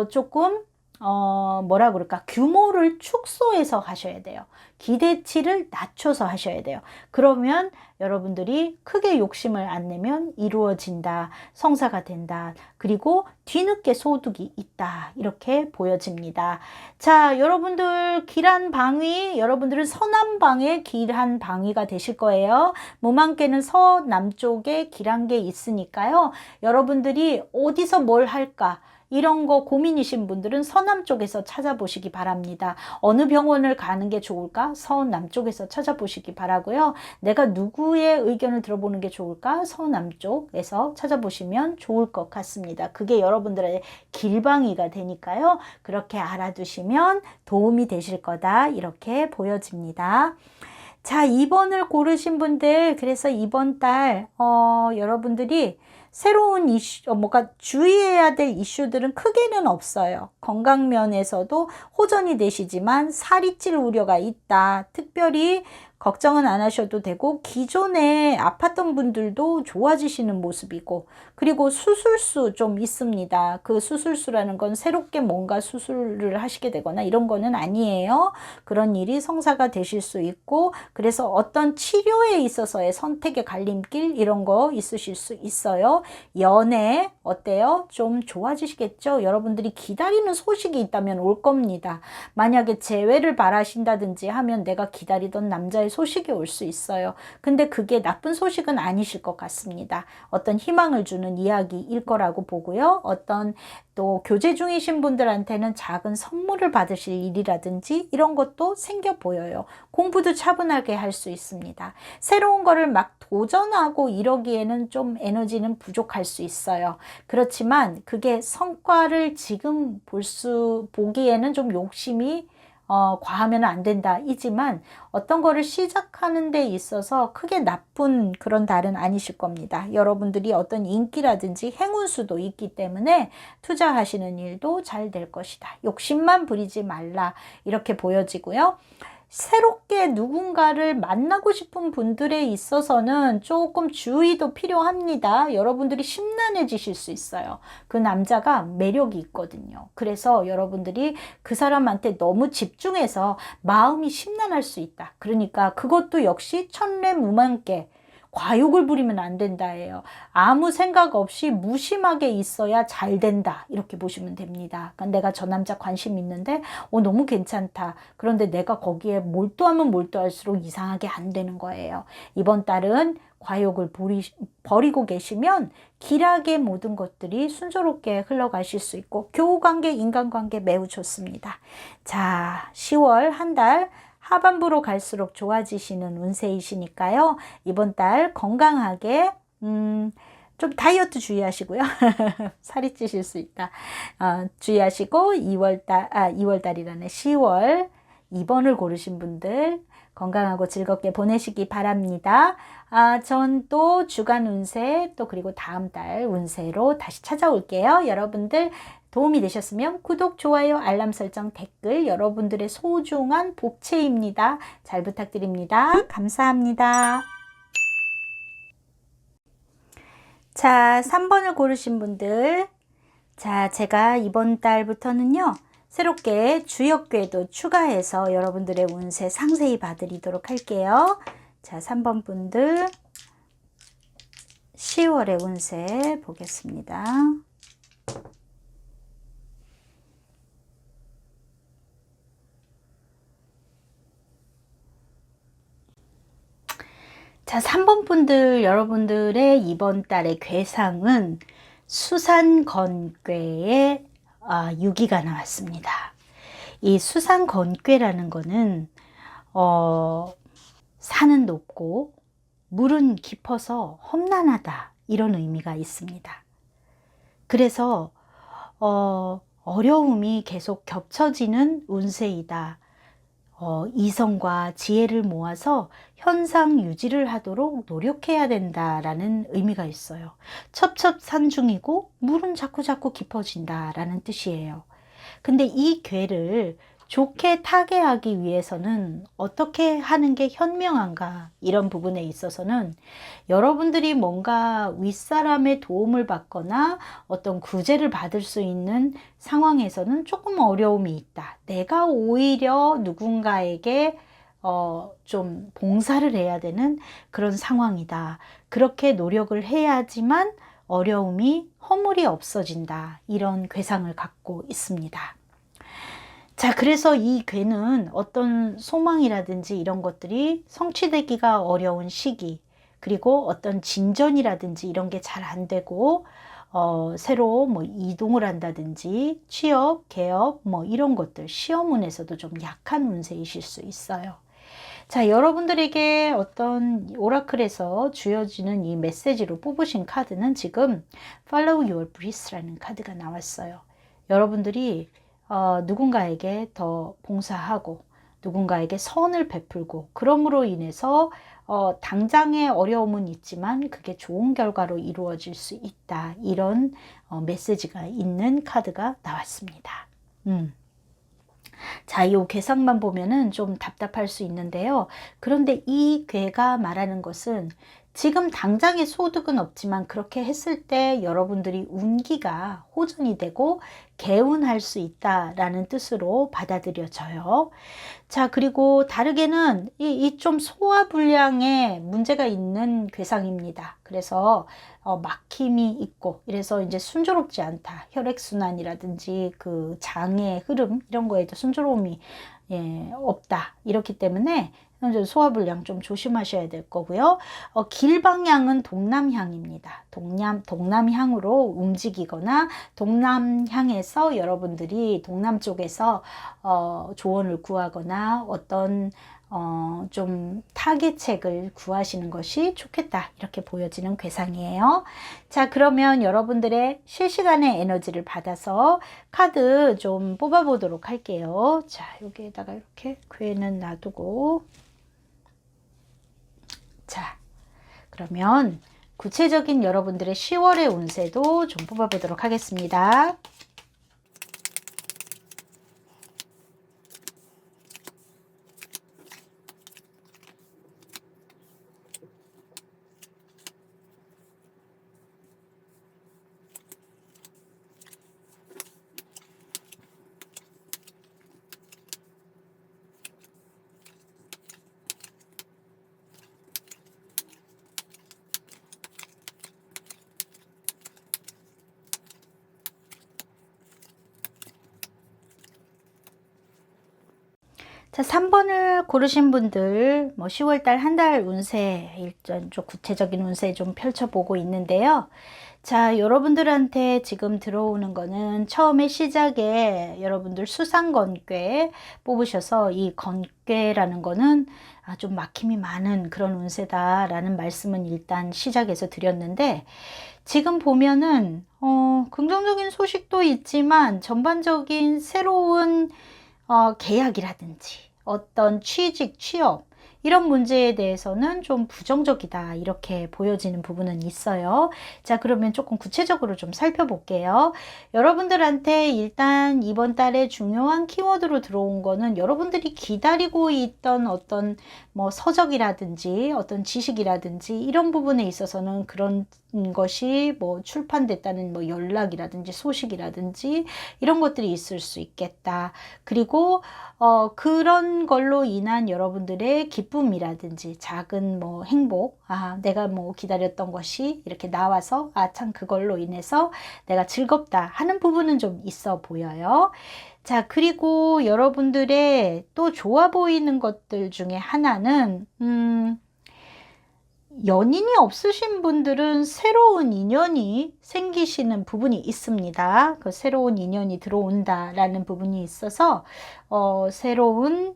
조금 뭐라 그럴까, 규모를 축소해서 하셔야 돼요. 기대치를 낮춰서 하셔야 돼요. 그러면 여러분들이 크게 욕심을 안 내면 이루어진다, 성사가 된다, 그리고 뒤늦게 소득이 있다, 이렇게 보여집니다. 자, 여러분들 길한 방위, 여러분들은 서남방에 길한 방위가 되실 거예요. 무망께는 서남쪽에 길한 게 있으니까요. 여러분들이 어디서 뭘 할까, 이런 거 고민이신 분들은 서남 쪽에서 찾아보시기 바랍니다. 어느 병원을 가는 게 좋을까? 서남 쪽에서 찾아보시기 바라고요. 내가 누구의 의견을 들어보는 게 좋을까? 서남 쪽에서 찾아보시면 좋을 것 같습니다. 그게 여러분들의 길방위가 되니까요. 그렇게 알아두시면 도움이 되실 거다, 이렇게 보여집니다. 자, 2번을 고르신 분들, 그래서 이번 달 여러분들이 새로운 이슈, 뭔가 주의해야 될 이슈들은 크게는 없어요. 건강 면에서도 호전이 되시지만 살이 찔 우려가 있다. 특별히 걱정은 안 하셔도 되고, 기존에 아팠던 분들도 좋아지시는 모습이고, 그리고 수술수 좀 있습니다. 그 수술수라는 건 새롭게 뭔가 수술을 하시게 되거나 이런 거는 아니에요. 그런 일이 성사가 되실 수 있고, 그래서 어떤 치료에 있어서의 선택의 갈림길 이런 거 있으실 수 있어요. 연애 어때요? 좀 좋아지시겠죠? 여러분들이 기다리는 소식이 있다면 올 겁니다. 만약에 재회를 바라신다든지 하면 내가 기다리던 남자의 소식이 올 수 있어요. 근데 그게 나쁜 소식은 아니실 것 같습니다. 어떤 희망을 주는 이야기일 거라고 보고요. 어떤 또 교제 중이신 분들한테는 작은 선물을 받으실 일이라든지 이런 것도 생겨 보여요. 공부도 차분하게 할 수 있습니다. 새로운 거를 막 도전하고 이러기에는 좀 에너지는 부족할 수 있어요. 그렇지만 그게 성과를 지금 보기에는 좀 욕심이 과하면 안 된다 이지만 어떤 거를 시작하는 데 있어서 크게 나쁜 그런 달은 아니실 겁니다. 여러분들이 어떤 인기라든지 행운수도 있기 때문에 투자하시는 일도 잘 될 것이다. 욕심만 부리지 말라, 이렇게 보여지고요. 새롭게 누군가를 만나고 싶은 분들에 있어서는 조금 주의도 필요합니다. 여러분들이 심란해지실 수 있어요. 그 남자가 매력이 있거든요. 그래서 여러분들이 그 사람한테 너무 집중해서 마음이 심란할 수 있다. 그러니까 그것도 역시 천례무망께 과욕을 부리면 안 된다예요. 아무 생각 없이 무심하게 있어야 잘 된다, 이렇게 보시면 됩니다. 그러니까 내가 저 남자 관심 있는데 너무 괜찮다. 그런데 내가 거기에 몰두하면 몰두할수록 이상하게 안 되는 거예요. 이번 달은 과욕을 버리고 계시면 길하게 모든 것들이 순조롭게 흘러가실 수 있고 교우관계, 인간관계 매우 좋습니다. 자, 10월 한 달 하반부로 갈수록 좋아지시는 운세이시니까요. 이번 달 건강하게 좀 다이어트 주의하시고요. 살이 찌실 수 있다. 주의하시고 2월달이라네. 10월 2번을 고르신 분들 건강하고 즐겁게 보내시기 바랍니다. 전 또 주간 운세 또 그리고 다음 달 운세로 다시 찾아올게요. 여러분들 도움이 되셨으면 구독, 좋아요, 알람 설정, 댓글 여러분들의 소중한 복채입니다. 잘 부탁드립니다. 감사합니다. 자, 3번을 고르신 분들. 자, 제가 이번 달부터는요, 새롭게 주역궤도 추가해서 여러분들의 운세 상세히 봐드리도록 할게요. 자, 3번 분들 10월의 운세 보겠습니다. 자, 3번 분들, 여러분들의 이번 달의 괴상은 수산건괴의 유기가 나왔습니다. 이 수산건괴라는 거는 산은 높고 물은 깊어서 험난하다, 이런 의미가 있습니다. 그래서 어려움이 계속 겹쳐지는 운세이다. 이성과 지혜를 모아서 현상 유지를 하도록 노력해야 된다라는 의미가 있어요. 첩첩산중이고 물은 자꾸 깊어진다라는 뜻이에요. 근데 이 괴를 좋게 타개하기 위해서는 어떻게 하는 게 현명한가, 이런 부분에 있어서는 여러분들이 뭔가 윗사람의 도움을 받거나 어떤 구제를 받을 수 있는 상황에서는 조금 어려움이 있다. 내가 오히려 누군가에게 좀 봉사를 해야 되는 그런 상황이다. 그렇게 노력을 해야지만 어려움이 허물이 없어진다. 이런 괴상을 갖고 있습니다. 자, 그래서 이 괴는 어떤 소망이라든지 이런 것들이 성취되기가 어려운 시기, 그리고 어떤 진전이라든지 이런 게 잘 안 되고, 새로 뭐 이동을 한다든지, 취업, 개업, 뭐 이런 것들, 시험운에서도 좀 약한 운세이실 수 있어요. 자, 여러분들에게 어떤 오라클에서 주어지는 이 메시지로 뽑으신 카드는 지금 Follow Your Breath라는 카드가 나왔어요. 여러분들이 누군가에게 더 봉사하고 누군가에게 선을 베풀고, 그럼으로 인해서 당장의 어려움은 있지만 그게 좋은 결과로 이루어질 수 있다, 이런 메시지가 있는 카드가 나왔습니다. 자, 이 괴상만 보면은 좀 답답할 수 있는데요. 그런데 이 괴가 말하는 것은 지금 당장의 소득은 없지만 그렇게 했을 때 여러분들이 운기가 호전이 되고 개운할 수 있다라는 뜻으로 받아들여져요. 자, 그리고 다르게는 이 좀 소화불량에 문제가 있는 괴상입니다. 그래서 막힘이 있고, 이래서 이제 순조롭지 않다. 혈액순환이라든지 그 장의 흐름, 이런 거에도 순조로움이 없다. 이렇기 때문에 소화불량 좀 조심하셔야 될 거고요. 길 방향은 동남향입니다. 동남향으로 움직이거나 동남향에서 여러분들이 동남 쪽에서 조언을 구하거나 어떤 좀 타개책을 구하시는 것이 좋겠다, 이렇게 보여지는 괴상이에요. 자, 그러면 여러분들의 실시간의 에너지를 받아서 카드 좀 뽑아 보도록 할게요. 자, 여기에다가 이렇게 괴는 놔두고, 자, 그러면 구체적인 여러분들의 10월의 운세도 좀 뽑아 보도록 하겠습니다. 자, 3번을 고르신 분들, 뭐 10월달 한 달 운세, 일단 좀 구체적인 운세 좀 펼쳐보고 있는데요. 자, 여러분들한테 지금 들어오는 거는 처음에 시작에 여러분들 수상건괴 뽑으셔서, 이 건괴라는 거는 좀 막힘이 많은 그런 운세다라는 말씀은 일단 시작에서 드렸는데, 지금 보면은 긍정적인 소식도 있지만 전반적인 새로운 계약이라든지 어떤 취직, 취업, 이런 문제에 대해서는 좀 부정적이다, 이렇게 보여지는 부분은 있어요. 자, 그러면 조금 구체적으로 좀 살펴볼게요. 여러분들한테 일단 이번 달에 중요한 키워드로 들어온 거는 여러분들이 기다리고 있던 어떤 뭐 서적이라든지 어떤 지식이라든지 이런 부분에 있어서는 그런 것이 뭐 출판됐다는 뭐 연락이라든지 소식이라든지 이런 것들이 있을 수 있겠다. 그리고 그런 걸로 인한 여러분들의 기쁨이라든지 작은 뭐 행복, 내가 뭐 기다렸던 것이 이렇게 나와서 참 그걸로 인해서 내가 즐겁다 하는 부분은 좀 있어 보여요. 자, 그리고 여러분들의 또 좋아 보이는 것들 중에 하나는 연인이 없으신 분들은 새로운 인연이 생기시는 부분이 있습니다. 그 새로운 인연이 들어온다라는 부분이 있어서 새로운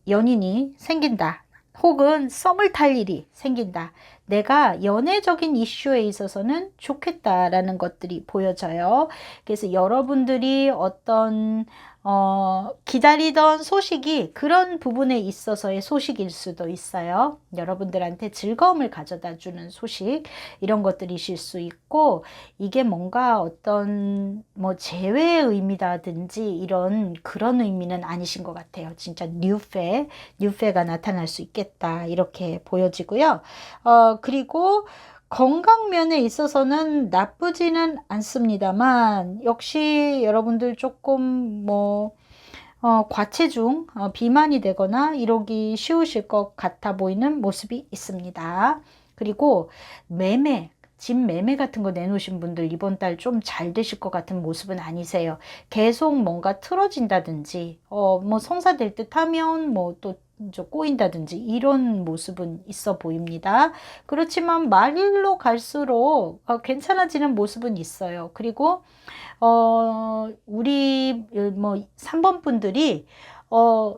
연인이 생긴다. 혹은 썸을 탈 일이 생긴다. 내가 연애적인 이슈에 있어서는 좋겠다라는 것들이 보여져요. 그래서 여러분들이 어떤 기다리던 소식이 그런 부분에 있어서의 소식일 수도 있어요. 여러분들한테 즐거움을 가져다 주는 소식, 이런 것들이실 수 있고, 이게 뭔가 어떤 뭐 재회의 의미라든지 이런 그런 의미는 아니신 것 같아요. 진짜 뉴페가 나타날 수 있겠다, 이렇게 보여지고요. 그리고 건강 면에 있어서는 나쁘지는 않습니다만, 역시 여러분들 조금 뭐 과체중, 비만이 되거나 이러기 쉬우실 것 같아 보이는 모습이 있습니다. 그리고 집 매매 같은 거 내놓으신 분들 이번 달 좀 잘 되실 것 같은 모습은 아니세요. 계속 뭔가 틀어진다든지, 뭐 성사될 듯 하면 뭐 또 꼬인다든지 이런 모습은 있어 보입니다. 그렇지만 말일로 갈수록 괜찮아지는 모습은 있어요. 그리고 우리 뭐 3번 분들이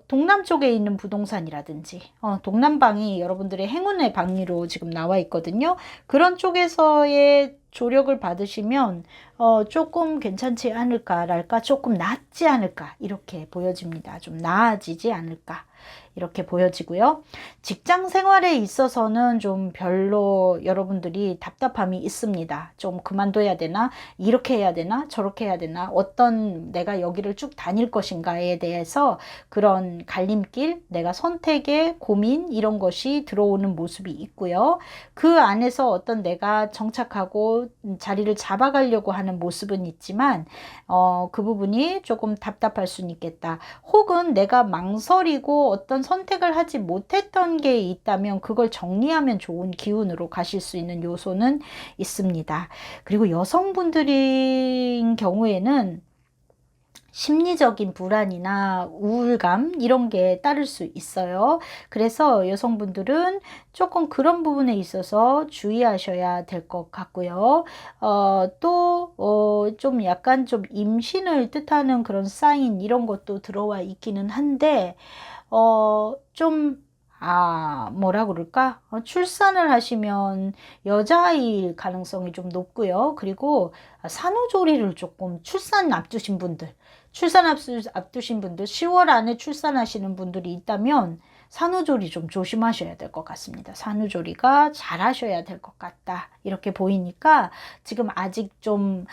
동남쪽에 있는 부동산이라든지 동남방이 여러분들의 행운의 방위로 지금 나와 있거든요. 그런 쪽에서의 조력을 받으시면 조금 괜찮지 않을까랄까, 조금 낫지 않을까, 이렇게 보여집니다. 좀 나아지지 않을까, 이렇게 보여지고요. 직장 생활에 있어서는 좀 별로 여러분들이 답답함이 있습니다. 좀 그만둬야 되나, 이렇게 해야 되나, 저렇게 해야 되나, 어떤 내가 여기를 쭉 다닐 것인가에 대해서 그런 갈림길, 내가 선택의 고민, 이런 것이 들어오는 모습이 있고요. 그 안에서 어떤 내가 정착하고 자리를 잡아가려고 하는 모습은 있지만 그 부분이 조금 답답할 수는 있겠다. 혹은 내가 망설이고 어떤 선택을 하지 못했던 게 있다면 그걸 정리하면 좋은 기운으로 가실 수 있는 요소는 있습니다. 그리고 여성분들인 경우에는 심리적인 불안이나 우울감 이런 게 따를 수 있어요. 그래서 여성분들은 조금 그런 부분에 있어서 주의하셔야 될 것 같고요. 좀 약간 좀 임신을 뜻하는 그런 사인 이런 것도 들어와 있기는 한데 뭐라 그럴까? 출산을 하시면 여자아이일 가능성이 좀 높고요. 그리고 산후조리를 조금 앞두신 분들, 10월 안에 출산하시는 분들이 있다면 산후조리 좀 조심하셔야 될 것 같습니다. 산후조리가 잘 하셔야 될 것 같다, 이렇게 보이니까 지금 아직 좀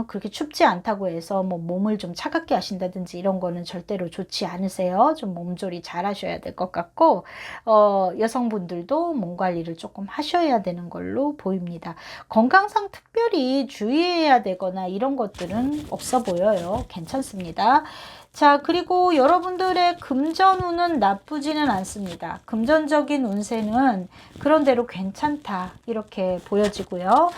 그렇게 춥지 않다고 해서 뭐 몸을 좀 차갑게 하신다든지 이런 거는 절대로 좋지 않으세요. 좀 몸조리 잘 하셔야 될 것 같고, 여성분들도 몸 관리를 조금 하셔야 되는 걸로 보입니다. 건강상 특별히 주의해야 되거나 이런 것들은 없어 보여요. 괜찮습니다. 자, 그리고 여러분들의 금전운은 나쁘지는 않습니다. 금전적인 운세는 그런대로 괜찮다, 이렇게 보여지고요.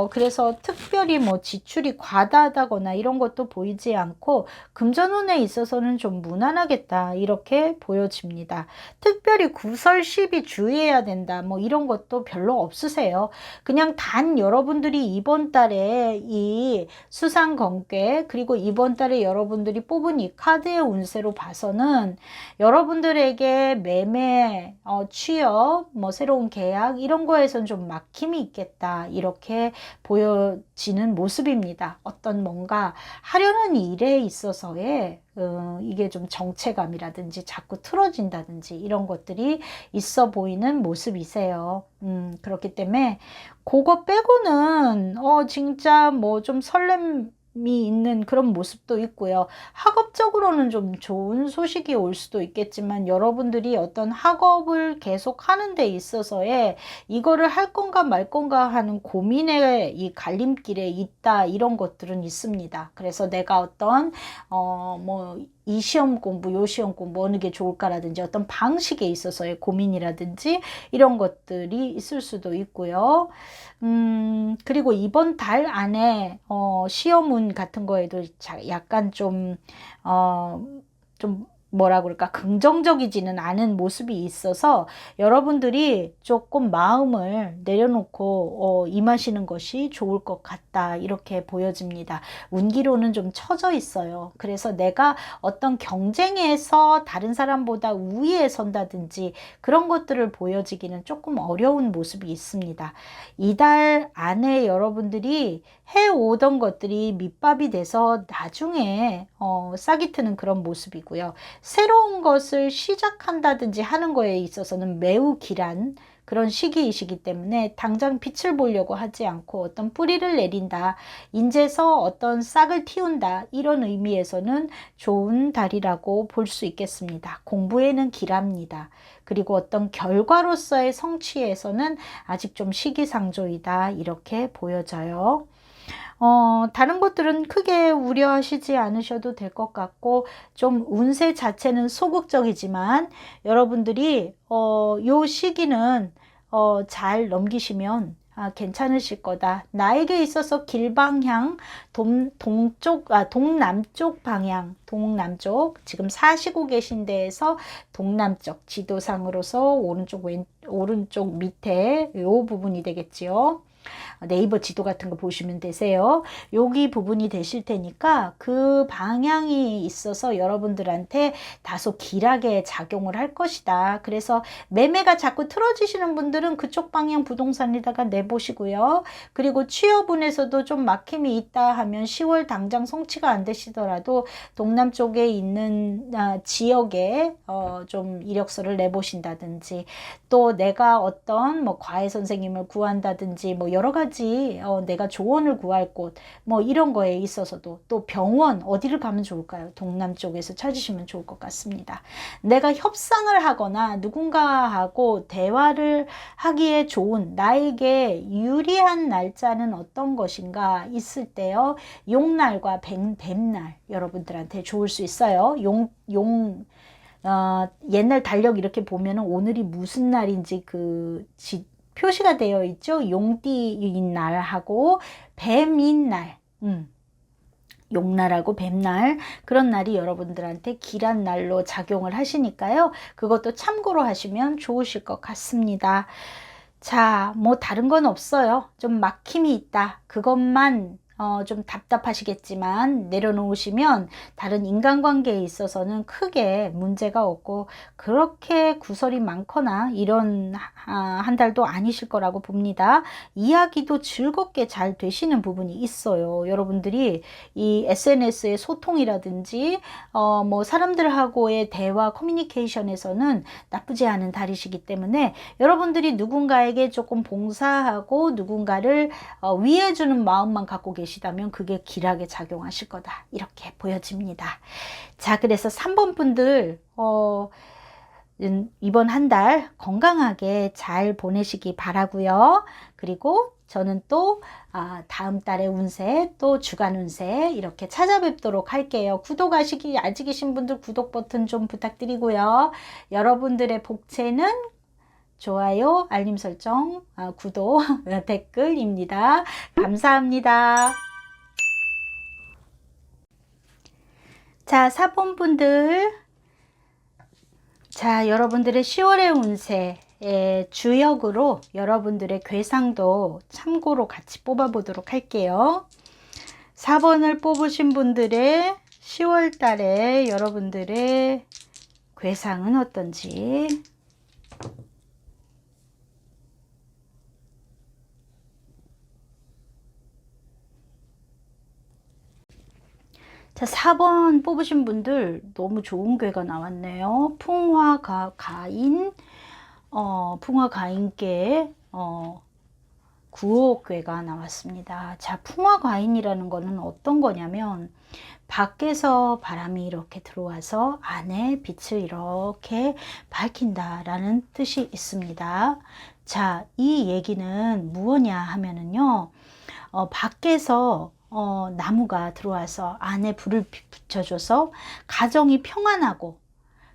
그래서 특별히 뭐 지출이 과다하다거나 이런 것도 보이지 않고 금전운에 있어서는 좀 무난하겠다, 이렇게 보여집니다. 특별히 구설시비 주의해야 된다, 뭐 이런 것도 별로 없으세요. 그냥 단 여러분들이 이번 달에 이 수상건괴, 그리고 이번 달에 여러분들이 뽑은 이 카드의 운세로 봐서는 여러분들에게 매매, 취업, 뭐 새로운 계약 이런 거에선 좀 막힘이 있겠다, 이렇게 보여지는 모습입니다. 어떤 뭔가 하려는 일에 있어서의 이게 좀 정체감이라든지 자꾸 틀어진다든지 이런 것들이 있어 보이는 모습이세요. 그렇기 때문에 그거 빼고는 진짜 뭐 좀 설렘이 있는 그런 모습도 있고요. 학업적으로는 좀 좋은 소식이 올 수도 있겠지만 여러분들이 어떤 학업을 계속 하는 데 있어서의 이거를 할 건가 말 건가 하는 고민의 이 갈림길에 있다, 이런 것들은 있습니다. 그래서 내가 어떤 뭐 이 시험 공부, 요 시험 공부 어느 게 좋을까라든지 어떤 방식에 있어서의 고민이라든지 이런 것들이 있을 수도 있고요. 그리고 이번 달 안에 시험운 같은 거에도 약간 좀 뭐라 그럴까, 긍정적이지는 않은 모습이 있어서 여러분들이 조금 마음을 내려놓고 임하시는 것이 좋을 것 같다, 이렇게 보여집니다. 운기로는 좀 처져 있어요. 그래서 내가 어떤 경쟁에서 다른 사람보다 우위에 선다든지 그런 것들을 보여지기는 조금 어려운 모습이 있습니다. 이달 안에 여러분들이 해오던 것들이 밑밥이 돼서 나중에 싹이 트는 그런 모습이고요. 새로운 것을 시작한다든지 하는 거에 있어서는 매우 길한 그런 시기이시기 때문에 당장 빛을 보려고 하지 않고 어떤 뿌리를 내린다, 인제서 어떤 싹을 틔운다, 이런 의미에서는 좋은 달이라고 볼 수 있겠습니다. 공부에는 길합니다. 그리고 어떤 결과로서의 성취에서는 아직 좀 시기상조이다, 이렇게 보여져요. 다른 것들은 크게 우려하시지 않으셔도 될 것 같고, 좀 운세 자체는 소극적이지만 여러분들이 요 시기는 잘 넘기시면 괜찮으실 거다. 나에게 있어서 길방향, 동남쪽 방향, 동남쪽, 지금 사시고 계신 데에서 동남쪽, 지도상으로서 오른쪽 밑에 요 부분이 되겠지요. 네이버 지도 같은 거 보시면 되세요. 여기 부분이 되실 테니까 그 방향이 있어서 여러분들한테 다소 길하게 작용을 할 것이다. 그래서 매매가 자꾸 틀어지시는 분들은 그쪽 방향 부동산에다가 내보시고요. 그리고 취업운에서도 좀 막힘이 있다 하면 10월 당장 성취가 안 되시더라도 동남쪽에 있는 지역에 좀 이력서를 내보신다든지, 또 내가 어떤 뭐 과외 선생님을 구한다든지 뭐 여러 가지 내가 조언을 구할 곳 뭐 이런 거에 있어서도, 또 병원 어디를 가면 좋을까요? 동남쪽에서 찾으시면 좋을 것 같습니다. 내가 협상을 하거나 누군가하고 대화를 하기에 좋은, 나에게 유리한 날짜는 어떤 것인가 있을 때요, 용날과 뱀날 여러분들한테 좋을 수 있어요. 옛날 달력 이렇게 보면은 오늘이 무슨 날인지 표시가 되어 있죠. 용띠인 날하고 뱀인 날, 용날하고 뱀날, 그런 날이 여러분들한테 길한 날로 작용을 하시니까요. 그것도 참고로 하시면 좋으실 것 같습니다. 자, 뭐 다른 건 없어요. 좀 막힘이 있다, 그것만 좀 답답하시겠지만 내려놓으시면 다른 인간관계에 있어서는 크게 문제가 없고, 그렇게 구설이 많거나 이런 한 달도 아니실 거라고 봅니다. 이야기도 즐겁게 잘 되시는 부분이 있어요. 여러분들이 이 SNS의 소통이라든지 뭐 사람들하고의 대화 커뮤니케이션에서는 나쁘지 않은 달이시기 때문에 여러분들이 누군가에게 조금 봉사하고 누군가를 위해주는 마음만 갖고 계시다면 그게 길하게 작용하실 거다, 이렇게 보여집니다. 자, 그래서 3번 분들 이번 한 달 건강하게 잘 보내시기 바라고요. 그리고 저는 또 다음 달의 운세, 또 주간 운세 이렇게 찾아뵙도록 할게요. 구독하시기 아직 계신 분들 구독 버튼 좀 부탁드리고요. 여러분들의 복채는 좋아요, 알림 설정, 구독, 댓글입니다. 감사합니다. 자, 4번 분들, 자, 여러분들의 10월의 운세의 주역으로 여러분들의 괴상도 참고로 같이 뽑아보도록 할게요. 4번을 뽑으신 분들의 10월 달에 여러분들의 괴상은 어떤지. 자, 4번 뽑으신 분들 너무 좋은 괴가 나왔네요. 풍화가인께 구옥괴가 나왔습니다. 자, 풍화가인이라는 거는 어떤 거냐면 밖에서 바람이 이렇게 들어와서 안에 빛을 이렇게 밝힌다라는 뜻이 있습니다. 자, 이 얘기는 무엇냐 하면은요, 밖에서 나무가 들어와서 안에 불을 붙여줘서 가정이 평안하고,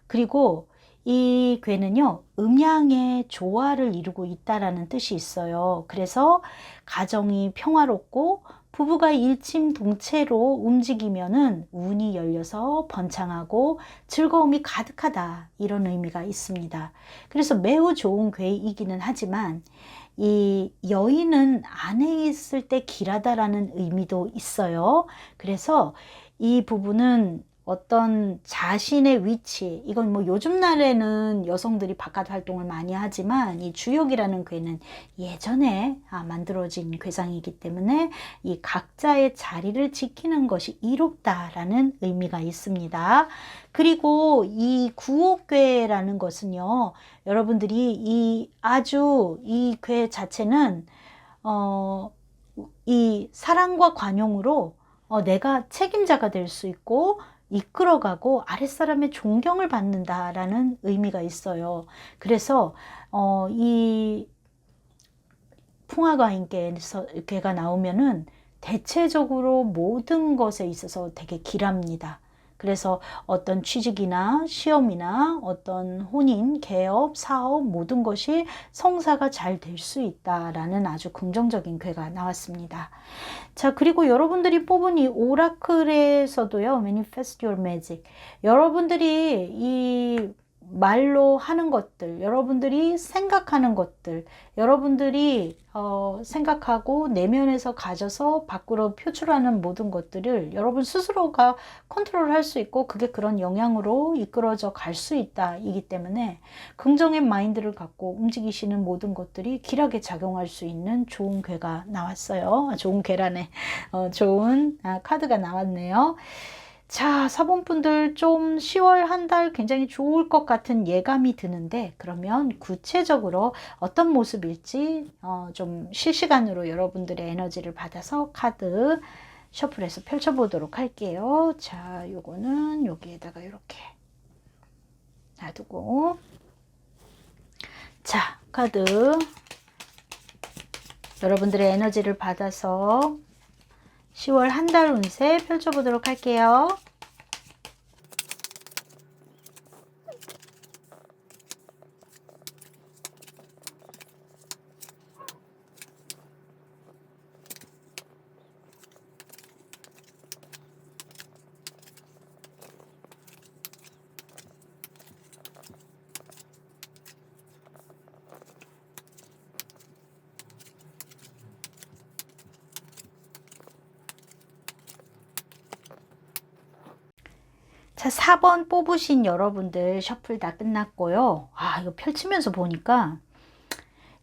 그리고 이 괴는요, 음양의 조화를 이루고 있다라는 뜻이 있어요. 그래서 가정이 평화롭고 부부가 일심동체로 움직이면은 운이 열려서 번창하고 즐거움이 가득하다, 이런 의미가 있습니다. 그래서 매우 좋은 궤이기는 하지만 이 여인은 안에 있을 때 길하다라는 의미도 있어요. 그래서 이 부분은 어떤 자신의 위치, 이건 뭐 요즘 날에는 여성들이 바깥 활동을 많이 하지만 이 주역이라는 궤는 예전에 만들어진 궤상이기 때문에 이 각자의 자리를 지키는 것이 이롭다라는 의미가 있습니다. 그리고 이 구옥궤라는 것은요, 여러분들이 이 궤 자체는 이 사랑과 관용으로 내가 책임자가 될 수 있고 이끌어가고 아랫사람의 존경을 받는다라는 의미가 있어요. 그래서 이 풍화과인궤가 나오면은 대체적으로 모든 것에 있어서 되게 길합니다. 그래서 어떤 취직이나 시험이나 어떤 혼인, 개업, 사업 모든 것이 성사가 잘 될 수 있다라는 아주 긍정적인 궤가 나왔습니다. 자, 그리고 여러분들이 뽑은 이 오라클에서도요, Manifest Your Magic. 여러분들이 이 말로 하는 것들, 여러분들이 생각하는 것들, 여러분들이 생각하고 내면에서 가져서 밖으로 표출하는 모든 것들을 여러분 스스로가 컨트롤할 수 있고 그게 그런 영향으로 이끌어져 갈 수 있다 이기 때문에 긍정의 마인드를 갖고 움직이시는 모든 것들이 길하게 작용할 수 있는 좋은 궤가 나왔어요. 좋은 궤라네. 좋은 카드가 나왔네요. 자, 사본분들 좀 10월 한 달 굉장히 좋을 것 같은 예감이 드는데, 그러면 구체적으로 어떤 모습일지 좀 실시간으로 여러분들의 에너지를 받아서 카드 셔플해서 펼쳐보도록 할게요. 자, 요거는 여기에다가 이렇게 놔두고, 자, 카드 여러분들의 에너지를 받아서 10월 한 달 운세 펼쳐보도록 할게요. 자, 4번 뽑으신 여러분들 셔플 다 끝났고요. 이거 펼치면서 보니까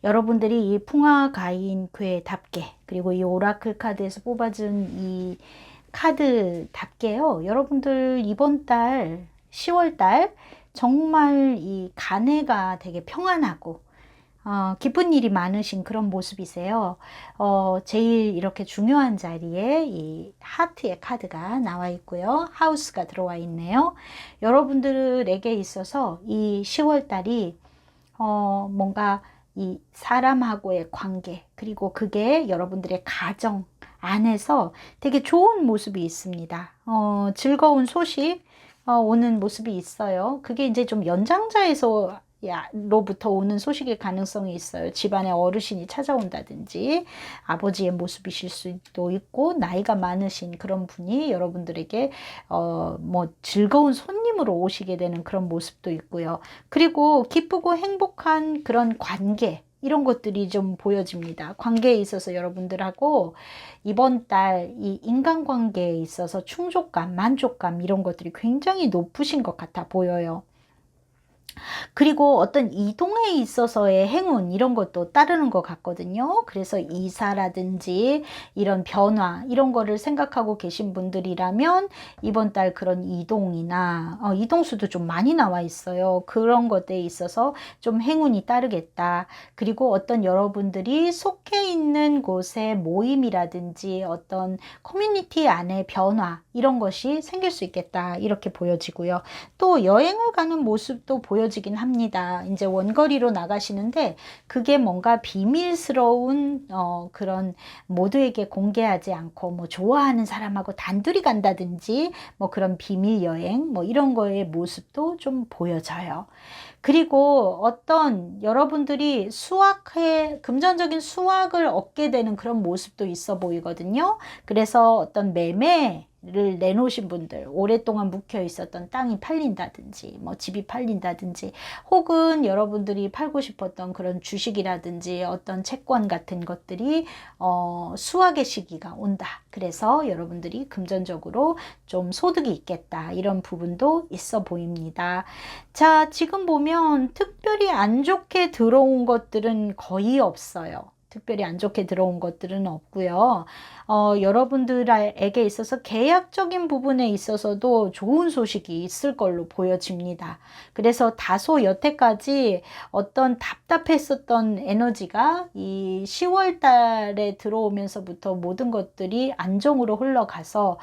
여러분들이 이 풍화가인 궤답게, 그리고 이 오라클 카드에서 뽑아준 이 카드답게요. 여러분들 이번 달 10월 달 정말 이 간해가 되게 평안하고 기쁜 일이 많으신 그런 모습이세요. 제일 이렇게 중요한 자리에 이 하트의 카드가 나와 있고요. 하우스가 들어와 있네요. 여러분들에게 있어서 이 10월 달이 뭔가 이 사람하고의 관계, 그리고 그게 여러분들의 가정 안에서 되게 좋은 모습이 있습니다. 즐거운 소식 오는 모습이 있어요. 그게 이제 좀 연장자에서 로부터 오는 소식일 가능성이 있어요. 집안에 어르신이 찾아온다든지 아버지의 모습이실 수도 있고, 나이가 많으신 그런 분이 여러분들에게 뭐 즐거운 손님으로 오시게 되는 그런 모습도 있고요. 그리고 기쁘고 행복한 그런 관계, 이런 것들이 좀 보여집니다. 관계에 있어서 여러분들하고 이번 달 이 인간관계에 있어서 충족감, 만족감 이런 것들이 굉장히 높으신 것 같아 보여요. 그리고 어떤 이동에 있어서의 행운 이런 것도 따르는 것 같거든요. 그래서 이사라든지 이런 변화 이런 거를 생각하고 계신 분들이라면 이번 달 그런 이동이나 이동수도 좀 많이 나와 있어요. 그런 것에 있어서 좀 행운이 따르겠다. 그리고 어떤 여러분들이 속해 있는 곳의 모임이라든지 어떤 커뮤니티 안에 변화 이런 것이 생길 수 있겠다. 이렇게 보여지고요. 또 여행을 가는 모습도 보여집니다. 보여지긴 합니다. 이제 원거리로 나가시는데 그게 뭔가 비밀스러운 그런 모두에게 공개하지 않고 뭐 좋아하는 사람하고 단둘이 간다든지 뭐 그런 비밀 여행 뭐 이런 거의 모습도 좀 보여져요. 그리고 어떤 여러분들이 금전적인 수확을 얻게 되는 그런 모습도 있어 보이거든요. 그래서 어떤 매매를 내놓으신 분들, 오랫동안 묵혀 있었던 땅이 팔린다든지, 뭐 집이 팔린다든지, 혹은 여러분들이 팔고 싶었던 그런 주식이라든지 어떤 채권 같은 것들이 수확의 시기가 온다. 그래서 여러분들이 금전적으로 좀 소득이 있겠다. 이런 부분도 있어 보입니다. 자, 지금 보면 특별히 안 좋게 들어온 것들은 거의 없어요. 특별히 안 좋게 들어온 것들은 없고요. 여러분들에게 있어서 계약적인 부분에 있어서도 좋은 소식이 있을 걸로 보여집니다. 그래서 다소 여태까지 어떤 답답했었던 에너지가 이 10월 달에 들어오면서부터 모든 것들이 안정으로 흘러가서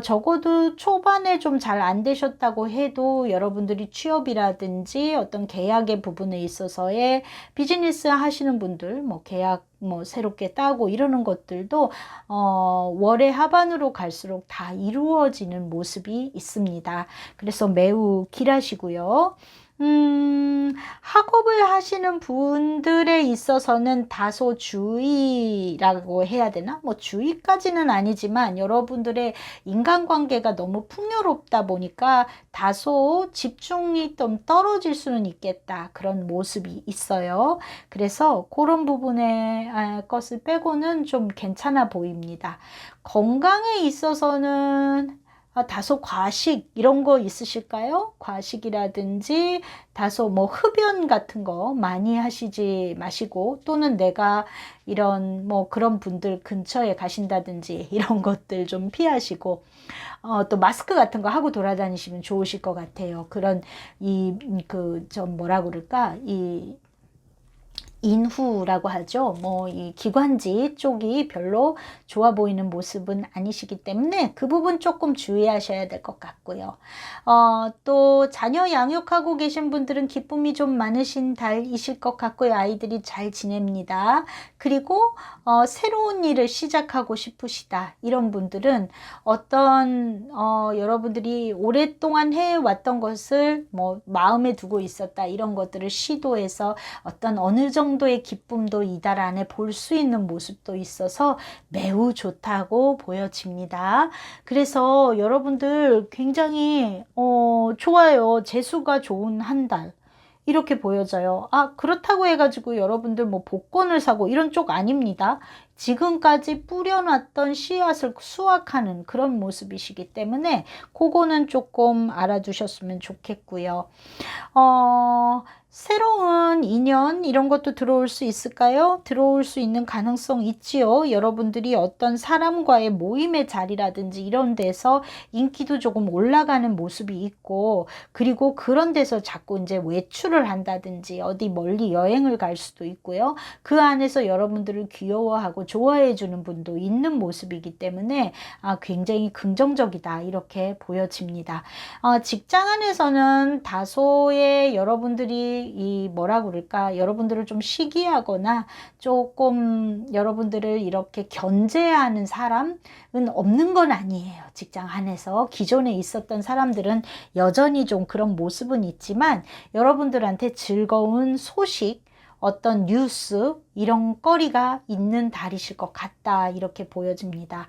적어도 초반에 좀 잘 안 되셨다고 해도 여러분들이 취업이라든지 어떤 계약의 부분에 있어서의 비즈니스 하시는 분들, 뭐 계약 뭐 새롭게 따고 이러는 것들도 월의 하반으로 갈수록 다 이루어지는 모습이 있습니다. 그래서 매우 길하시고요. 학업을 하시는 분들에 있어서는 다소 주의라고 해야 되나? 뭐 주의까지는 아니지만 여러분들의 인간관계가 너무 풍요롭다 보니까 다소 집중이 좀 떨어질 수는 있겠다. 그런 모습이 있어요. 그래서 그런 부분의 것을 빼고는 좀 괜찮아 보입니다. 건강에 있어서는 다소 과식 이런 거 있으실까요? 과식이라든지 다소 뭐 흡연 같은 거 많이 하시지 마시고 또는 내가 이런 뭐 그런 분들 근처에 가신다든지 이런 것들 좀 피하시고 또 마스크 같은 거 하고 돌아다니시면 좋으실 것 같아요. 그런 좀 뭐라 그럴까? 인후라고 하죠. 뭐 이 기관지 쪽이 별로 좋아 보이는 모습은 아니시기 때문에 그 부분 조금 주의하셔야 될 것 같고요. 또 자녀 양육하고 계신 분들은 기쁨이 좀 많으신 달이실 것 같고요. 아이들이 잘 지냅니다. 그리고 새로운 일을 시작하고 싶으시다. 이런 분들은 어떤 여러분들이 오랫동안 해왔던 것을 뭐 마음에 두고 있었다. 이런 것들을 시도해서 어떤 어느 정도의 기쁨도 이달 안에 볼 수 있는 모습도 있어서 매우 좋다고 보여집니다. 그래서 여러분들 굉장히 좋아요. 재수가 좋은 한 달. 이렇게 보여져요. 그렇다고 해가지고 여러분들 뭐 복권을 사고 이런 쪽 아닙니다. 지금까지 뿌려놨던 씨앗을 수확하는 그런 모습이시기 때문에 그거는 조금 알아두셨으면 좋겠고요. 새로운 인연 이런 것도 들어올 수 있을까요? 들어올 수 있는 가능성 있지요. 여러분들이 어떤 사람과의 모임의 자리라든지 이런 데서 인기도 조금 올라가는 모습이 있고 그리고 그런 데서 자꾸 이제 외출을 한다든지 어디 멀리 여행을 갈 수도 있고요. 그 안에서 여러분들을 귀여워하고 좋아해 주는 분도 있는 모습이기 때문에 굉장히 긍정적이다 이렇게 보여집니다. 직장 안에서는 다소의 여러분들이 뭐라 그럴까 여러분들을 좀 시기하거나 조금 여러분들을 이렇게 견제하는 사람은 없는 건 아니에요. 직장 안에서 기존에 있었던 사람들은 여전히 좀 그런 모습은 있지만 여러분들한테 즐거운 소식 어떤 뉴스 이런 거리가 있는 달이실 것 같다 이렇게 보여집니다.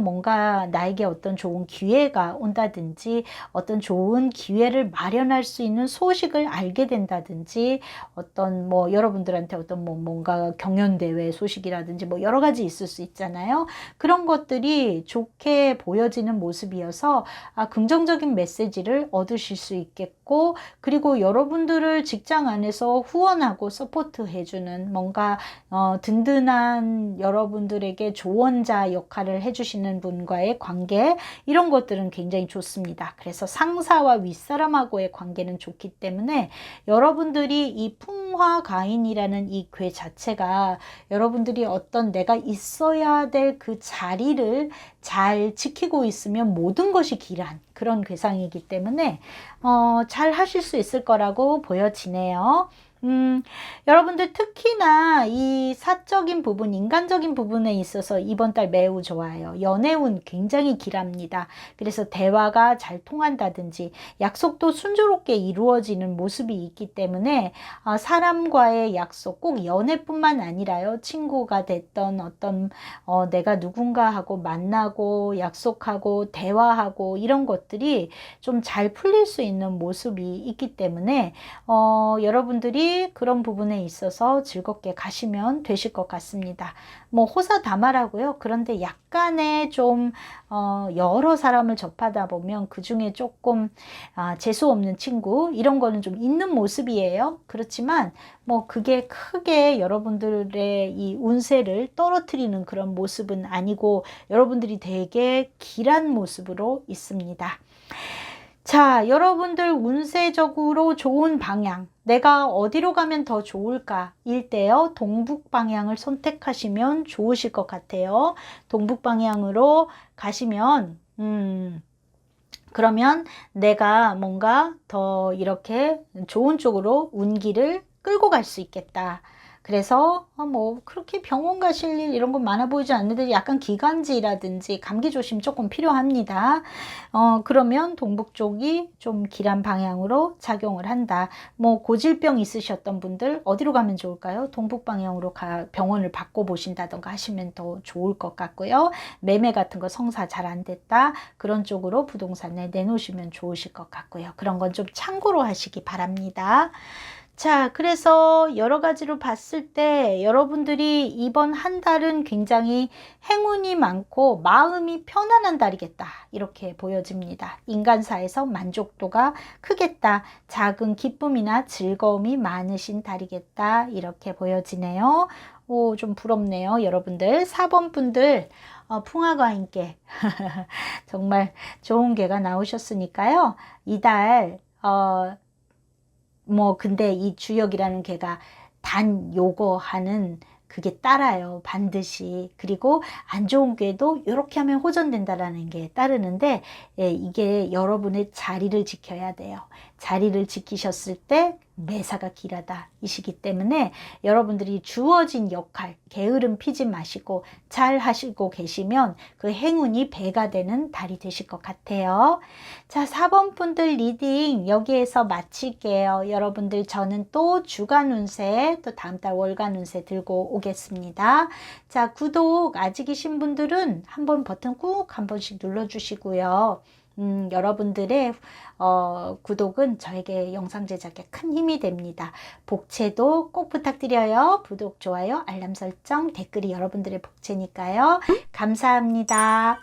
뭔가 나에게 어떤 좋은 기회가 온다든지 어떤 좋은 기회를 마련할 수 있는 소식을 알게 된다든지 어떤 뭐 여러분들한테 어떤 뭔가 경연대회 소식이라든지 뭐 여러 가지 있을 수 있잖아요. 그런 것들이 좋게 보여지는 모습이어서 긍정적인 메시지를 얻으실 수 있겠고 그리고 여러분들을 직장 안에서 후원하고 서포트 해주는 뭔가 든든한 여러분들에게 조언자 역할을 해주시는 분과의 관계, 이런 것들은 굉장히 좋습니다. 그래서 상사와 윗사람하고의 관계는 좋기 때문에 여러분들이 이 풍화가인이라는 이 궤 자체가 여러분들이 어떤 내가 있어야 될 그 자리를 잘 지키고 있으면 모든 것이 길한 그런 궤상이기 때문에 잘 하실 수 있을 거라고 보여지네요. 여러분들 특히나 이 사적인 부분, 인간적인 부분에 있어서 이번 달 매우 좋아요. 연애운 굉장히 길합니다. 그래서 대화가 잘 통한다든지 약속도 순조롭게 이루어지는 모습이 있기 때문에 사람과의 약속, 꼭 연애뿐만 아니라요. 친구가 됐던 어떤 내가 누군가하고 만나고 약속하고 대화하고 이런 것들이 좀 잘 풀릴 수 있는 모습이 있기 때문에 여러분들이 그런 부분에 있어서 즐겁게 가시면 되실 것 같습니다. 뭐 호사다말하고요. 그런데 약간의 좀 여러 사람을 접하다 보면 그 중에 조금 재수 없는 친구 이런 거는 좀 있는 모습이에요. 그렇지만 뭐 그게 크게 여러분들의 이 운세를 떨어뜨리는 그런 모습은 아니고 여러분들이 되게 길한 모습으로 있습니다. 자, 여러분들 운세적으로 좋은 방향, 내가 어디로 가면 더 좋을까? 일 때요, 동북 방향을 선택하시면 좋으실 것 같아요. 동북 방향으로 가시면, 그러면 내가 뭔가 더 이렇게 좋은 쪽으로 운기를 끌고 갈 수 있겠다. 그래서 뭐 그렇게 병원 가실 일 이런 건 많아 보이지 않는데 약간 기관지라든지 감기 조심 조금 필요합니다. 그러면 동북 쪽이 좀 길한 방향으로 작용을 한다. 뭐 고질병 있으셨던 분들 어디로 가면 좋을까요? 동북 방향으로 병원을 바꿔 보신다던가 하시면 더 좋을 것 같고요. 매매 같은 거 성사 잘 안 됐다. 그런 쪽으로 부동산에 내놓으시면 좋으실 것 같고요. 그런 건 좀 참고로 하시기 바랍니다. 자, 그래서 여러 가지로 봤을 때 여러분들이 이번 한 달은 굉장히 행운이 많고 마음이 편안한 달이겠다. 이렇게 보여집니다. 인간사에서 만족도가 크겠다. 작은 기쁨이나 즐거움이 많으신 달이겠다. 이렇게 보여지네요. 오, 좀 부럽네요. 여러분들 4번 분들 풍화과인께 정말 좋은 개가 나오셨으니까요. 이달 뭐 근데 이 주역이라는 개가 단 요거 하는 그게 따라요. 반드시. 그리고 안 좋은 궤도 이렇게 하면 호전된다라는 게 따르는데 이게 여러분의 자리를 지켜야 돼요. 자리를 지키셨을 때 매사가 길하다 이 시기 때문에 여러분들이 주어진 역할 게으름 피지 마시고 잘 하시고 계시면 그 행운이 배가 되는 달이 되실 것 같아요. 자, 4번 분들 리딩 여기에서 마칠게요. 여러분들 저는 또 주간 운세 또 다음 달 월간 운세 들고 오겠습니다. 자, 구독 아직이신 분들은 한번 버튼 꾹 한 번씩 눌러주시고요. 여러분들의 구독은 저에게 영상 제작에 큰 힘이 됩니다. 복채도 꼭 부탁드려요. 구독, 좋아요, 알람 설정, 댓글이 여러분들의 복채니까요. 감사합니다.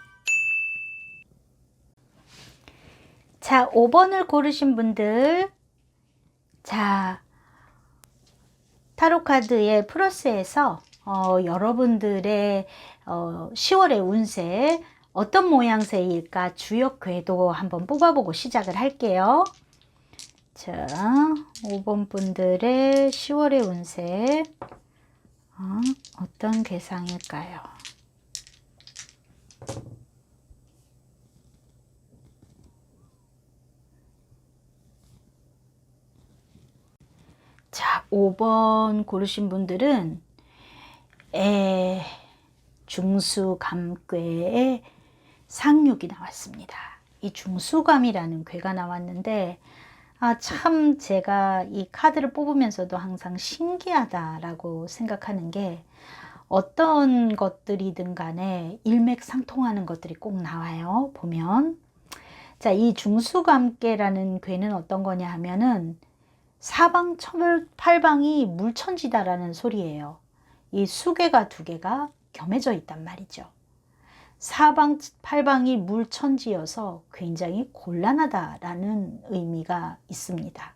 자, 5번을 고르신 분들, 자, 타로카드의 플러스에서 여러분들의 10월의 운세 어떤 모양새일까 주역 궤도 한번 뽑아보고 시작을 할게요. 자, 5번 분들의 10월의 운세 어떤 궤상일까요? 자, 5번 고르신 분들은 중수감괴의 상육이 나왔습니다. 이 중수감이라는 괴가 나왔는데 참 제가 이 카드를 뽑으면서도 항상 신기하다라고 생각하는 게 어떤 것들이든 간에 일맥상통하는 것들이 꼭 나와요. 보면 자, 이 중수감괴라는 괴는 어떤 거냐 하면은 사방팔방이 물천지다라는 소리예요. 이 수개가 두 개가 겸해져 있단 말이죠. 사방팔방이 물천지여서 굉장히 곤란하다라는 의미가 있습니다.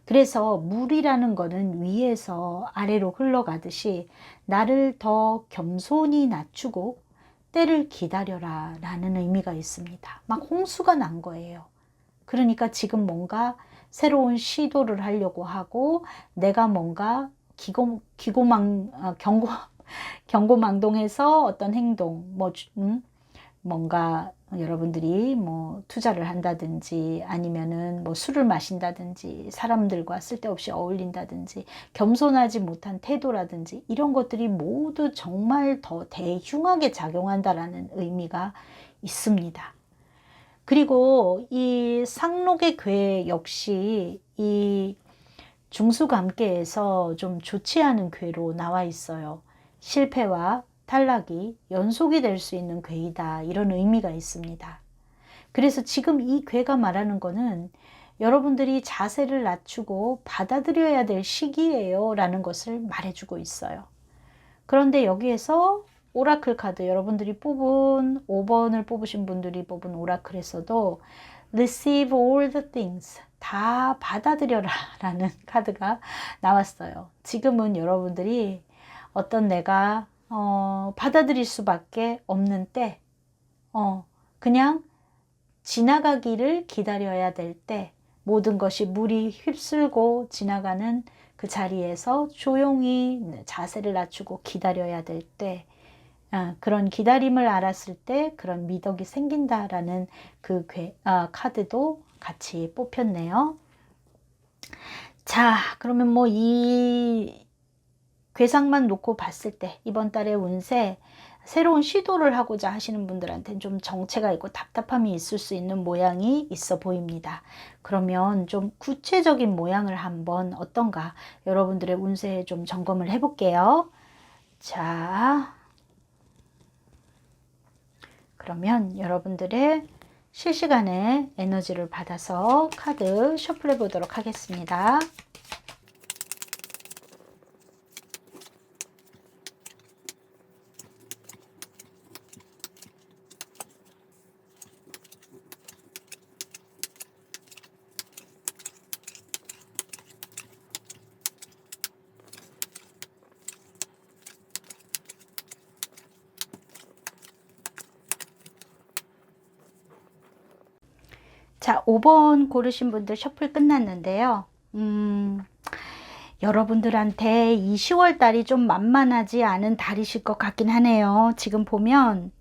그래서 물이라는 거는 위에서 아래로 흘러가듯이 나를 더 겸손히 낮추고 때를 기다려라 라는 의미가 있습니다. 막 홍수가 난 거예요. 그러니까 지금 뭔가 새로운 시도를 하려고 하고 내가 뭔가 경고망동해서 어떤 행동, 뭔가 여러분들이 뭐 투자를 한다든지 아니면은 뭐 술을 마신다든지 사람들과 쓸데없이 어울린다든지 겸손하지 못한 태도라든지 이런 것들이 모두 정말 더 대흉하게 작용한다라는 의미가 있습니다. 그리고 이 상록의 궤 역시 이 중수감계에서 좀 좋지 않은 궤로 나와 있어요. 실패와 탈락이 연속이 될 수 있는 궤이다. 이런 의미가 있습니다. 그래서 지금 이 궤가 말하는 거는 여러분들이 자세를 낮추고 받아들여야 될 시기예요. 라는 것을 말해주고 있어요. 그런데 여기에서 오라클 카드 여러분들이 뽑은 5번을 뽑으신 분들이 뽑은 오라클에서도 Receive all the things 다 받아들여라 라는 카드가 나왔어요. 지금은 여러분들이 어떤 내가 받아들일 수밖에 없는 때 그냥 지나가기를 기다려야 될 때 모든 것이 물이 휩쓸고 지나가는 그 자리에서 조용히 자세를 낮추고 기다려야 될 때 그런 기다림을 알았을 때 그런 미덕이 생긴다라는 그 카드도 같이 뽑혔네요. 자, 그러면 뭐 이 괴상만 놓고 봤을 때 이번 달의 운세 새로운 시도를 하고자 하시는 분들한테는 좀 정체가 있고 답답함이 있을 수 있는 모양이 있어 보입니다. 그러면 좀 구체적인 모양을 한번 어떤가 여러분들의 운세에 좀 점검을 해볼게요. 자, 그러면 여러분들의 실시간에 에너지를 받아서 카드 셔플해 보도록 하겠습니다. 자, 5번 고르신 분들 셔플 끝났는데요. 여러분들한테 이 10월 달이 좀 만만하지 않은 달이실 것 같긴 하네요. 지금 보면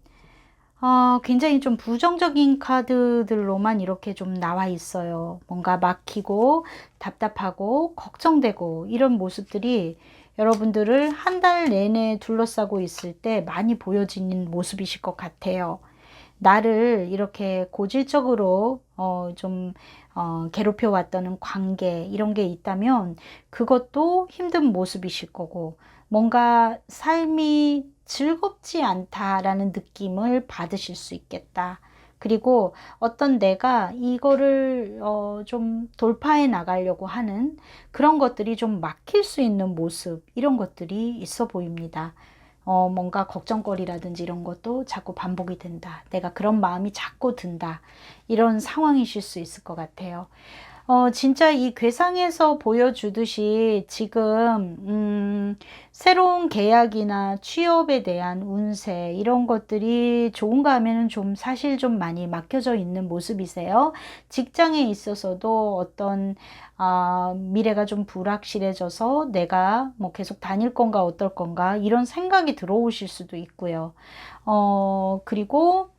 굉장히 좀 부정적인 카드들로만 이렇게 좀 나와 있어요. 뭔가 막히고 답답하고 걱정되고 이런 모습들이 여러분들을 한 달 내내 둘러싸고 있을 때 많이 보여지는 모습이실 것 같아요. 나를 이렇게 고질적으로 괴롭혀 왔던 관계 이런 게 있다면 그것도 힘든 모습이실 거고 뭔가 삶이 즐겁지 않다라는 느낌을 받으실 수 있겠다. 그리고 어떤 내가 이거를 좀 돌파해 나가려고 하는 그런 것들이 좀 막힐 수 있는 모습 이런 것들이 있어 보입니다. 뭔가 걱정거리라든지 이런 것도 자꾸 반복이 된다. 내가 그런 마음이 자꾸 든다. 이런 상황이실 수 있을 것 같아요. 진짜 이 괴상에서 보여주듯이 지금 새로운 계약이나 취업에 대한 운세 이런 것들이 좋은가 하면은 좀 사실 좀 많이 막혀져 있는 모습이세요. 직장에 있어서도 어떤 미래가 좀 불확실해져서 내가 뭐 계속 다닐 건가 어떨 건가 이런 생각이 들어오실 수도 있고요. 그리고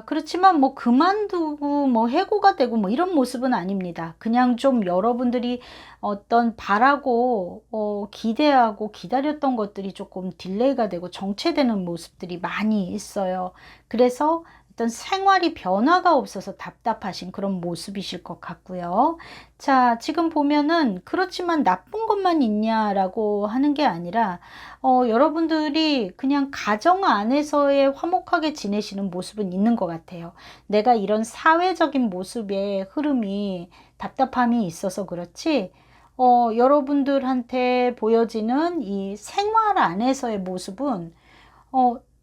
그렇지만 뭐 그만두고 뭐 해고가 되고 뭐 이런 모습은 아닙니다. 그냥 좀 여러분들이 어떤 바라고 기대하고 기다렸던 것들이 조금 딜레이가 되고 정체되는 모습들이 많이 있어요. 그래서 어떤 생활이 변화가 없어서 답답하신 그런 모습이실 것 같고요. 자, 지금 보면은 그렇지만 나쁜 것만 있냐라고 하는 게 아니라 여러분들이 그냥 가정 안에서의 화목하게 지내시는 모습은 있는 것 같아요. 내가 이런 사회적인 모습의 흐름이 답답함이 있어서 그렇지 여러분들한테 보여지는 이 생활 안에서의 모습은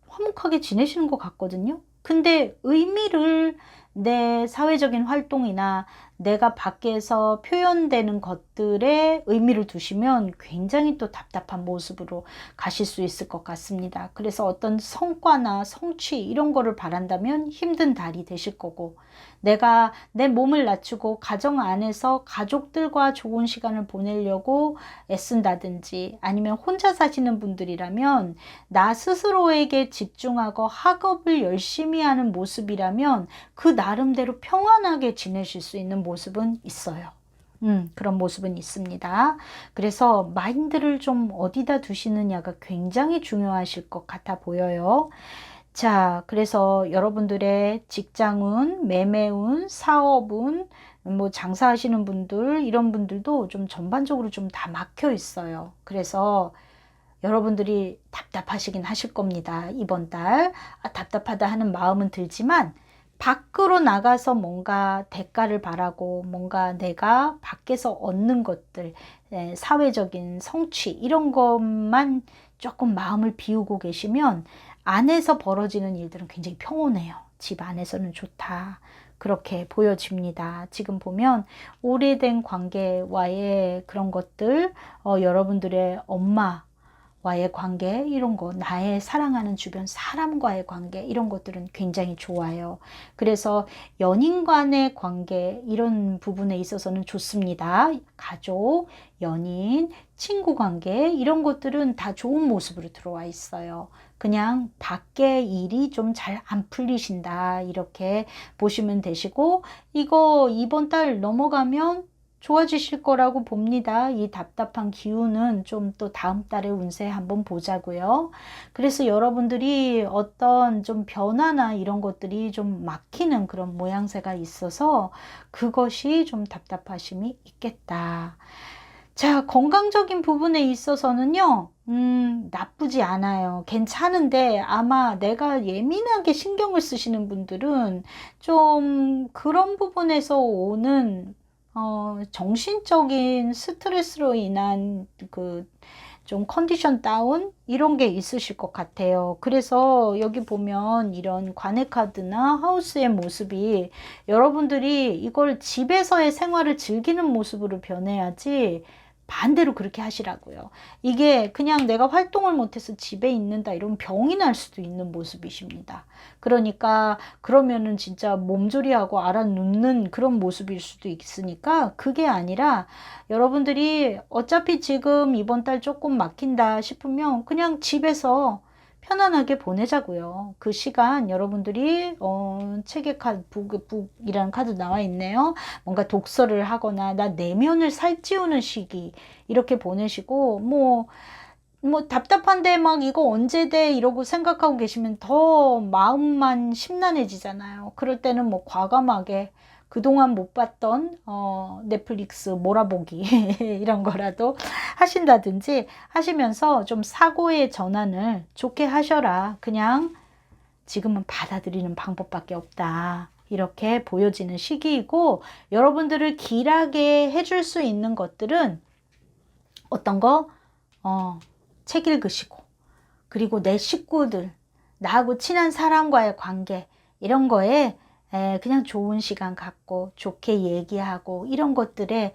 화목하게 지내시는 것 같거든요. 근데 의미를 내 사회적인 활동이나 내가 밖에서 표현되는 것들에 의미를 두시면 굉장히 또 답답한 모습으로 가실 수 있을 것 같습니다. 그래서 어떤 성과나 성취 이런 거를 바란다면 힘든 달이 되실 거고, 내가 내 몸을 낮추고 가정 안에서 가족들과 좋은 시간을 보내려고 애쓴다든지, 아니면 혼자 사시는 분들이라면 나 스스로에게 집중하고 학업을 열심히 하는 모습이라면 그 나름대로 평안하게 지내실 수 있는 모습은 있어요. 그런 모습은 있습니다. 그래서 마인드를 좀 어디다 두시느냐가 굉장히 중요하실 것 같아 보여요. 자, 그래서 여러분들의 직장운, 매매운, 사업운, 뭐 장사하시는 분들, 이런 분들도 좀 전반적으로 좀 다 막혀 있어요. 그래서 여러분들이 답답하시긴 하실 겁니다. 이번 달. 답답하다 하는 마음은 들지만 밖으로 나가서 뭔가 대가를 바라고 뭔가 내가 밖에서 얻는 것들, 사회적인 성취 이런 것만 조금 마음을 비우고 계시면 안에서 벌어지는 일들은 굉장히 평온해요. 집 안에서는 좋다. 그렇게 보여집니다. 지금 보면 오래된 관계와의 그런 것들, 여러분들의 엄마, 와의 관계 이런 거, 나의 사랑하는 주변 사람과의 관계 이런 것들은 굉장히 좋아요. 그래서 연인 간의 관계 이런 부분에 있어서는 좋습니다. 가족, 연인, 친구 관계 이런 것들은 다 좋은 모습으로 들어와 있어요. 그냥 밖에 일이 좀 잘 안 풀리신다 이렇게 보시면 되시고, 이거 이번 달 넘어가면 좋아지실 거라고 봅니다. 이 답답한 기운은 좀 또 다음 달의 운세 한번 보자고요. 그래서 여러분들이 어떤 좀 변화나 이런 것들이 좀 막히는 그런 모양새가 있어서 그것이 좀 답답하심이 있겠다. 자, 건강적인 부분에 있어서는요, 나쁘지 않아요. 괜찮은데 아마 내가 예민하게 신경을 쓰시는 분들은 좀 그런 부분에서 오는 정신적인 스트레스로 인한 그 좀 컨디션 다운 이런 게 있으실 것 같아요. 그래서 여기 보면 이런 관의 카드나 하우스의 모습이 여러분들이 이걸 집에서의 생활을 즐기는 모습으로 변해야지 반대로 그렇게 하시라고요. 이게 그냥 내가 활동을 못해서 집에 있는다 이런 병이 날 수도 있는 모습이십니다. 그러니까 그러면은 진짜 몸조리하고 알아눕는 그런 모습일 수도 있으니까 그게 아니라 여러분들이 어차피 지금 이번 달 조금 막힌다 싶으면 그냥 집에서 편안하게 보내자고요. 그 시간 여러분들이 책의 카드, 북이라는 카드 나와 있네요. 뭔가 독서를 하거나 나 내면을 살찌우는 시기 이렇게 보내시고 뭐 답답한데 막 이거 언제 돼 이러고 생각하고 계시면 더 마음만 심란해지잖아요. 그럴 때는 뭐 과감하게 그동안 못 봤던 넷플릭스 몰아보기 이런 거라도 하신다든지 하시면서 좀 사고의 전환을 좋게 하셔라. 그냥 지금은 받아들이는 방법밖에 없다. 이렇게 보여지는 시기이고, 여러분들을 길하게 해줄 수 있는 것들은 어떤 거? 책 읽으시고, 그리고 내 식구들, 나하고 친한 사람과의 관계, 이런 거에 그냥 좋은 시간 갖고, 좋게 얘기하고, 이런 것들에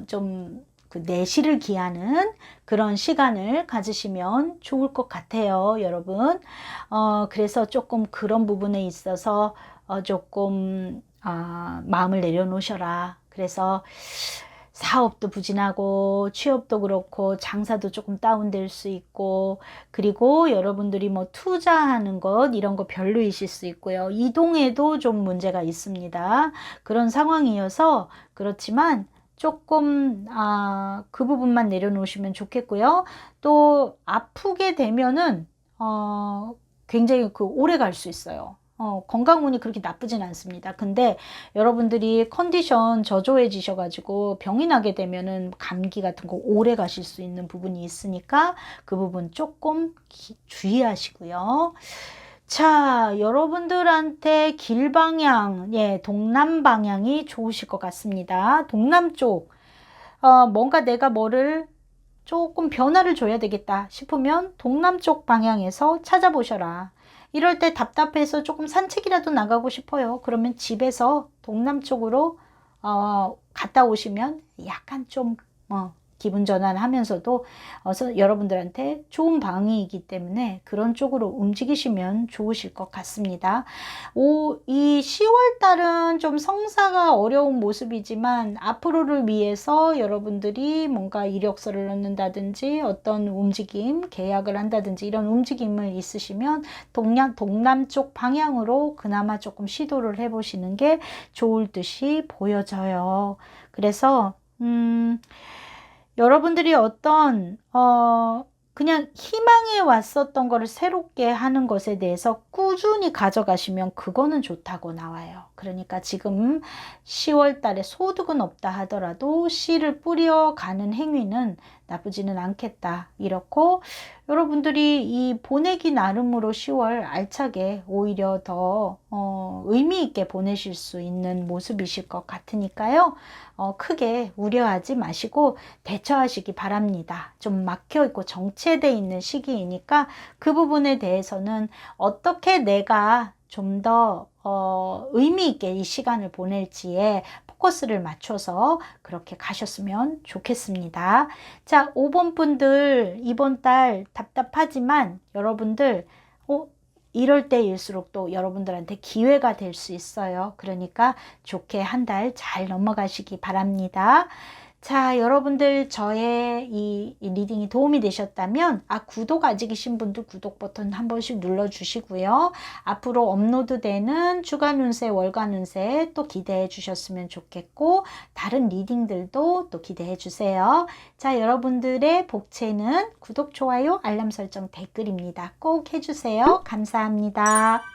좀 그 내실을 기하는 그런 시간을 가지시면 좋을 것 같아요, 여러분. 그래서 조금 그런 부분에 있어서 조금 마음을 내려놓으셔라. 그래서 사업도 부진하고 취업도 그렇고 장사도 조금 다운될 수 있고, 그리고 여러분들이 뭐 투자하는 것 이런 거 별로이실 수 있고요. 이동에도 좀 문제가 있습니다. 그런 상황이어서 그렇지만 조금 그 부분만 내려놓으시면 좋겠고요. 또 아프게 되면은 굉장히 오래 갈 수 있어요. 건강운이 그렇게 나쁘진 않습니다. 근데 여러분들이 컨디션 저조해지셔가지고 병이 나게 되면은 감기 같은 거 오래 가실 수 있는 부분이 있으니까 그 부분 조금 주의하시고요. 자, 여러분들한테 길 방향, 동남 방향이 좋으실 것 같습니다. 동남쪽, 뭔가 내가 뭐를 조금 변화를 줘야 되겠다 싶으면 동남쪽 방향에서 찾아보셔라. 이럴 때 답답해서 조금 산책이라도 나가고 싶어요. 그러면 집에서 동남쪽으로 갔다 오시면 약간 좀 기분 전환하면서도 여러분들한테 좋은 방이기 때문에 그런 쪽으로 움직이시면 좋으실 것 같습니다. 이 10월 달은 좀 성사가 어려운 모습이지만 앞으로를 위해서 여러분들이 뭔가 이력서를 넣는다든지 어떤 움직임, 계약을 한다든지 이런 움직임을 있으시면 동남쪽 방향으로 그나마 조금 시도를 해보시는 게 좋을 듯이 보여져요. 그래서 여러분들이 어떤 그냥 희망해 왔었던 거를 새롭게 하는 것에 대해서 꾸준히 가져가시면 그거는 좋다고 나와요. 그러니까 지금 10월 달에 소득은 없다 하더라도 씨를 뿌려가는 행위는 나쁘지는 않겠다. 이렇고 여러분들이 이 보내기 나름으로 10월 알차게 오히려 더 의미 있게 보내실 수 있는 모습이실 것 같으니까요. 크게 우려하지 마시고 대처하시기 바랍니다. 좀 막혀있고 정체되어 있는 시기이니까 그 부분에 대해서는 어떻게 내가 좀 더 의미 있게 이 시간을 보낼지에 포커스를 맞춰서 그렇게 가셨으면 좋겠습니다. 자, 5번 분들 이번 달 답답하지만 여러분들 이럴 때일수록 또 여러분들한테 기회가 될 수 있어요. 그러니까 좋게 한 달 잘 넘어가시기 바랍니다. 자, 여러분들 저의 이 리딩이 도움이 되셨다면 구독 아직이신 분들 구독 버튼 한 번씩 눌러주시고요. 앞으로 업로드되는 주간 운세, 월간 운세 또 기대해 주셨으면 좋겠고 다른 리딩들도 또 기대해 주세요. 자, 여러분들의 복채는 구독, 좋아요, 알람 설정, 댓글입니다. 꼭 해주세요. 감사합니다.